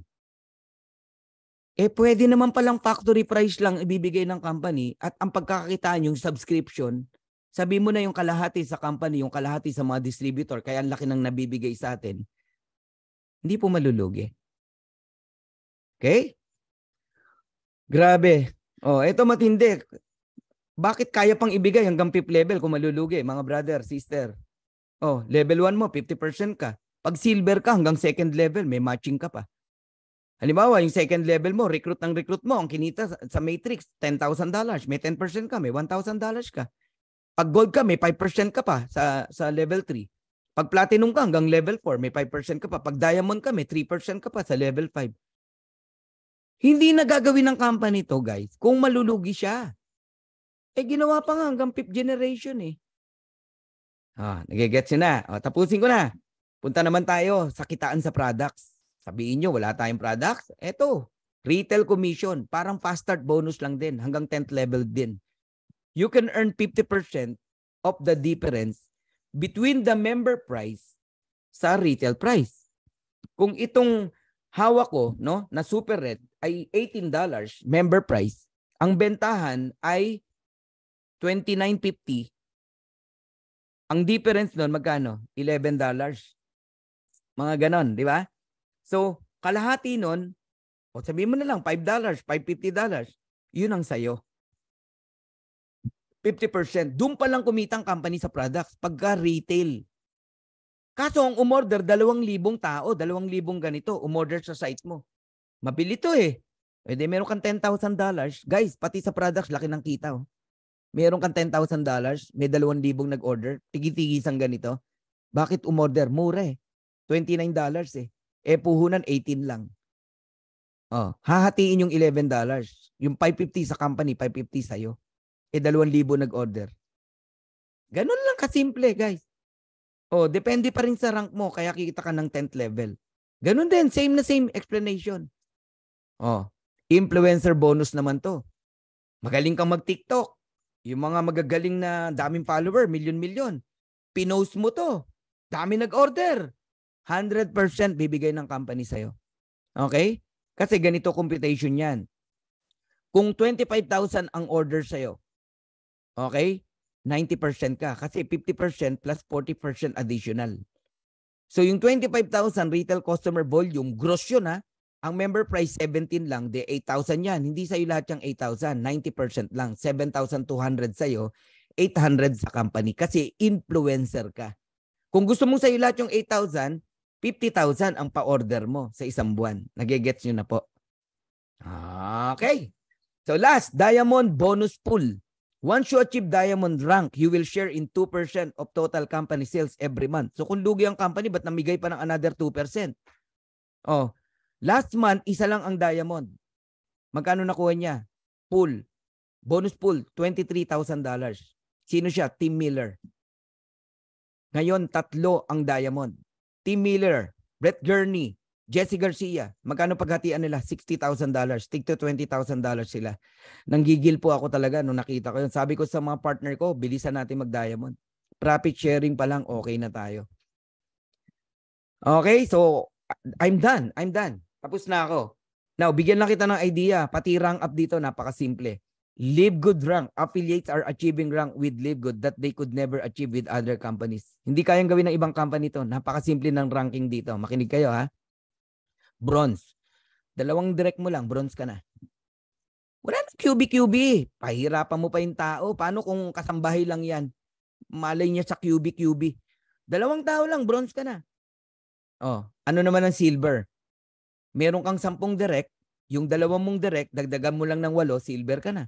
Pwede naman palang factory price lang ibibigay ng company at ang pagkakakitaan yung subscription, sabi mo na yung kalahati sa company, yung kalahati sa mga distributor, kaya ang laki ng nabibigay sa atin. Hindi po malulugi. Okay? Grabe. Ito matindi. Bakit kaya pang ibigay hanggang 5th level kung malulugi, mga brother, sister? Level 1 mo, 50% ka. Pag silver ka, hanggang 2nd level, may matching ka pa. Halimbawa, yung 2nd level mo, recruit mo, ang kinita sa matrix, $10,000. May 10% ka, may $1,000 ka. Pag gold ka, may 5% ka pa sa level 3. Pag platinum ka, hanggang level 4, may 5% ka pa. Pag diamond ka, may 3% ka pa sa level 5. Hindi na gagawin ng company to, guys, kung malulugi siya. Ginawa pa nga hanggang 5th generation eh. Nagigets nyo na. Tapusin ko na. Punta naman tayo sa kitaan sa products. Sabihin nyo, wala tayong products. Eto, retail commission. Parang fast start bonus lang din. Hanggang 10th level din. You can earn 50% of the difference between the member price sa retail price. Kung itong hawak ko, no, na super red ay $18 member price, ang bentahan ay $29.50. Ang difference doon magkano? $11. Mga ganon, di ba? So, kalahati nun, sabihin mo na lang, $5, $5.50, yun ang sayo. 50%. Doon pa lang kumitang company sa products pagka retail. Kaso ang umorder, 2,000 tao, 2,000 ganito, umorder sa site mo. Mabili to eh. Pwede meron kang $10,000. Guys, pati sa products, laki ng kita. Meron kang $10,000, may 2,000 nag-order, tigi-tigisang ganito. Bakit umorder? Mura eh. $29 eh. Puhunan 18 lang. Hahatiin yung $11. Yung $5.50 sa company, $5.50 sa'yo. 2,000 nag-order. Ganun lang kasimple, guys. Depende pa rin sa rank mo, kaya kikita ka ng 10th level. Ganun din, same explanation. Influencer bonus naman to. Magaling kang mag-TikTok. Yung mga magagaling na daming follower, milyon-milyon. Pinost mo to. Dami nag-order. 100% bibigay ng company sa'yo. Okay? Kasi ganito computation yan. Kung 25,000 ang order sa'yo, okay? 90% ka. Kasi 50% plus 40% additional. So yung 25,000 retail customer volume, gross yun ha. Ang member price 17 lang, de 8,000 yan. Hindi sa'yo lahat yung 8,000, 90% lang. 7,200 sa'yo, 800 sa company. Kasi influencer ka. Kung gusto mong sa'yo lahat yung 8,000, 50,000 ang pa-order mo sa isang buwan. Nagigets nyo na po. Okay. So last, diamond bonus pool. Once you achieve diamond rank, you will share in 2% of total company sales every month. So kung lugi ang company, ba't namigay pa ng another 2%? Last month, isa lang ang diamond. Magkano nakuha niya? Pool. Bonus pool, $23,000. Sino siya? Tim Miller. Ngayon, 3 ang diamond. Tim Miller, Brett Gurney, Jesse Garcia. Magkano paghatian nila? $60,000. Tig to $20,000 sila. Nanggigil po ako talaga nung nakita ko yun. Sabi ko sa mga partner ko, bilisan natin mag-diamond. Profit sharing pa lang, okay na tayo. Okay, so I'm done. Tapos na ako. Now, bigyan lang kita ng idea. Pati rank up dito, napakasimple. Live Good rank. Affiliates are achieving rank with Live Good that they could never achieve with other companies. Hindi kayang gawin ng ibang company to. Napakasimple ng ranking dito. Makinig kayo ha. Bronze. 2 direct mo lang, bronze ka na. Wala na QB. Pahirapan mo pa yung tao. Paano kung kasambahay lang yan? Malay niya sa QB. 2 tao lang, bronze ka na. Ano naman ang silver? Meron kang 10 direct, yung 2 mong direct, dagdagan mo lang ng 8, silver ka na.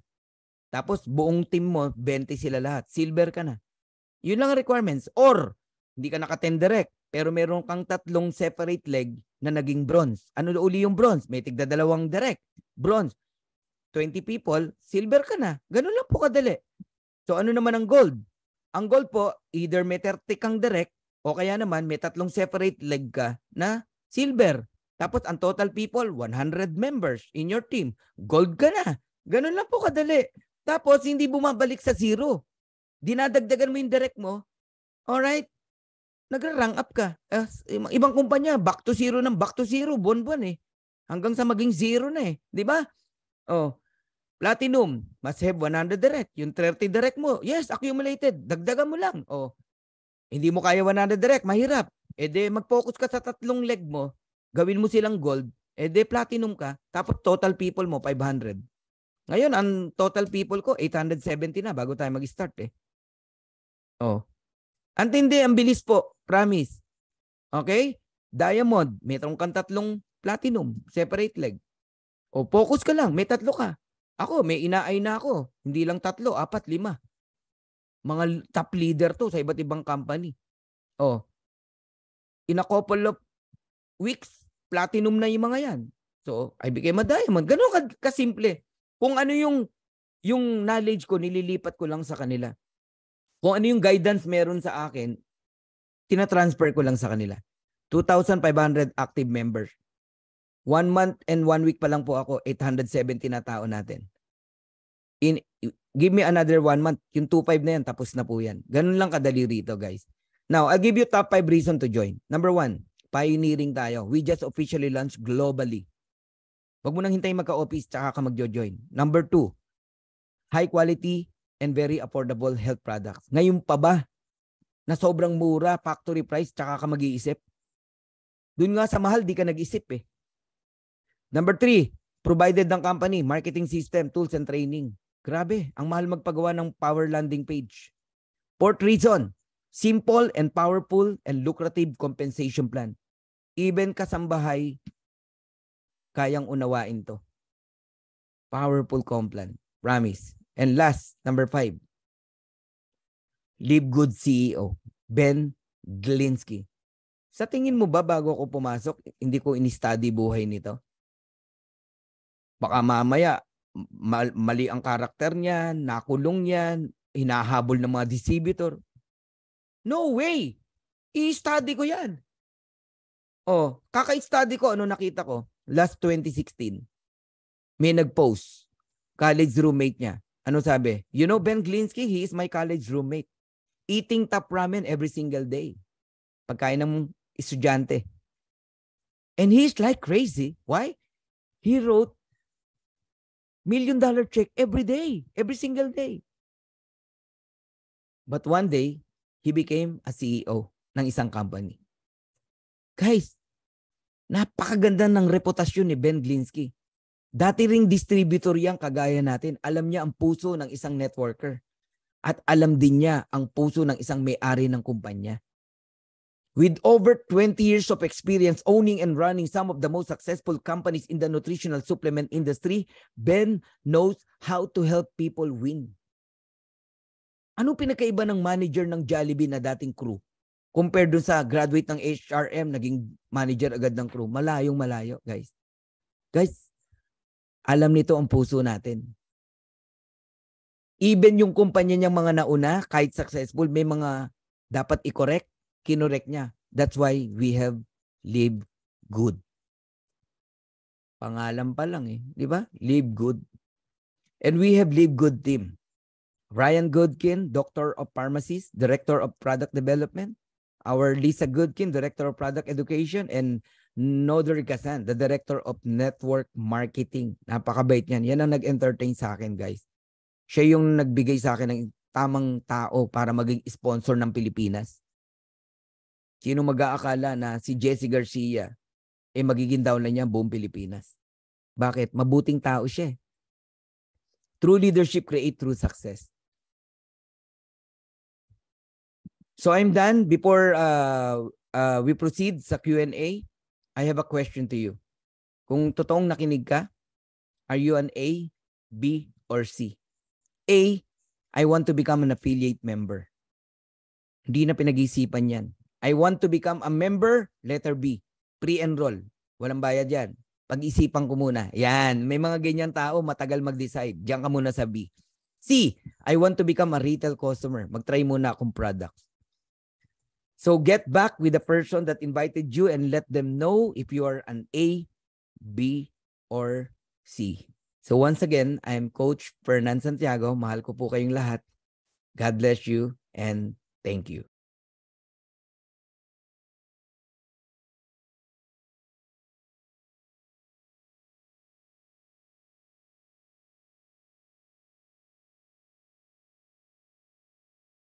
Tapos buong team mo, 20 sila lahat, silver ka na. Yun lang ang requirements. Or, hindi ka naka-10 direct, pero meron kang 3 separate leg na naging bronze. Ano uli yung bronze? May tigda 2 direct, bronze. 20 people, silver ka na. Ganun lang po kadali. So ano naman ang gold? Ang gold po, either may 30 kang direct, o kaya naman may 3 separate leg ka na silver. Tapos ang total people, 100 members in your team. Gold ka na. Ganun lang po kadali. Tapos, hindi bumabalik sa zero. Dinadagdagan mo yung direct mo. Alright? Nagra-rank up ka. Ibang kumpanya, back to zero, buwan-buwan eh. Hanggang sa maging zero na eh. Di ba? Oh, Platinum, must have 100 direct. Yung 30 direct mo, yes, accumulated. Dagdagan mo lang. Oh, hindi mo kaya 100 direct, mahirap. E de, mag-focus ka sa 3 leg mo. Gawin mo silang gold. E de, platinum ka. Tapos total people mo, 500. Ngayon, ang total people ko, 870 na bago tayo mag-start eh. Oh. Antindi, ang bilis po. Promise. Okay? Diamond, may kang 3 platinum, separate leg. O, focus ka lang, may 3 ka. Ako, may inaay na ako. Hindi lang 3, 4, 5. Mga top leader to sa iba't ibang company. Oh. In a couple of weeks, platinum na yung mga yan. So, I became a diamond. Ganun kasimple. Kung ano yung knowledge ko, nililipat ko lang sa kanila. Kung ano yung guidance meron sa akin, tinatransfer ko lang sa kanila. 2,500 active members. 1 month and 1 week pa lang po ako, 870 na tao natin. Give me another 1 month, yung 2,500 na yan, tapos na po yan. Ganun lang kadali rito, guys. Now, I'll give you top 5 reason to join. Number 1, pioneering tayo. We just officially launched globally. Wag mo nang hintayin magka-office, tsaka ka mag-join. Number 2, high quality and very affordable health products. Ngayon pa ba, na sobrang mura, factory price, tsaka ka mag-iisip? Doon nga sa mahal, di ka nag-isip eh. Number 3, provided ng company, marketing system, tools, and training. Grabe, ang mahal magpagawa ng power landing page. 4th reason, simple and powerful and lucrative compensation plan. Even kasambahay, kayang unawain to. Powerful comp plan. Promise. And last, number 5, Live Good CEO, Ben Glinsky. Sa tingin mo ba bago ako pumasok, hindi ko in-study buhay nito? Baka mamaya, mali ang karakter niya, nakulong yan, hinahabol ng mga distributor. No way! I-study ko yan. Oh, kaka-study ko, ano nakita ko? Last 2016, may nag-post, college roommate niya. Ano sabi? You know Ben Glinsky, he is my college roommate. Eating top ramen every single day. Pagkain ng estudyante. And he's like crazy. Why? He wrote $1 million check every day, every single day. But one day, he became a CEO ng isang company. Guys, napakaganda ng reputasyon ni Ben Glinsky. Dati ring distributor yan kagaya natin. Alam niya ang puso ng isang networker. At alam din niya ang puso ng isang may-ari ng kumpanya. With over 20 years of experience owning and running some of the most successful companies in the nutritional supplement industry, Ben knows how to help people win. Ano pinakaiba ng manager ng Jollibee na dating crew? Compared dun sa graduate ng HRM, naging manager agad ng crew. Malayong malayo, guys. Guys, alam nito ang puso natin. Even yung kumpanya niyang mga nauna, kahit successful, may mga dapat i-correct. Kinorek niya. That's why we have Live Good. Pangalan pa lang eh. Di ba? Live Good. And we have Live Good team. Ryan Goodkin, Doctor of Pharmacies, Director of Product Development. Our Lisa Goodkin, Director of Product Education. And Nodor Gasan, the Director of Network Marketing. Napakabait niyan. Yan ang nag-entertain sa akin, guys. Siya yung nagbigay sa akin ng tamang tao para maging sponsor ng Pilipinas. Sino mag-aakala na si Jesse Garcia magiging downline niya buong Pilipinas? Bakit? Mabuting tao siya. True leadership create true success. So I'm done. Before we proceed sa Q&A, I have a question to you. Kung totoong nakinig ka, are you an A, B, or C? A, I want to become an affiliate member. Hindi na pinag-iisipan yan. I want to become a member, letter B. Pre-enroll. Walang bayad yan. Pag-isipan ko muna. Yan. May mga ganyan tao, matagal mag-decide. Diyan ka muna sa B. C, I want to become a retail customer. Mag-try muna akong products. So get back with the person that invited you and let them know if you are an A, B, or C. So once again, I'm Coach Fernan Santiago. Mahal ko po kayong lahat. God bless you and thank you.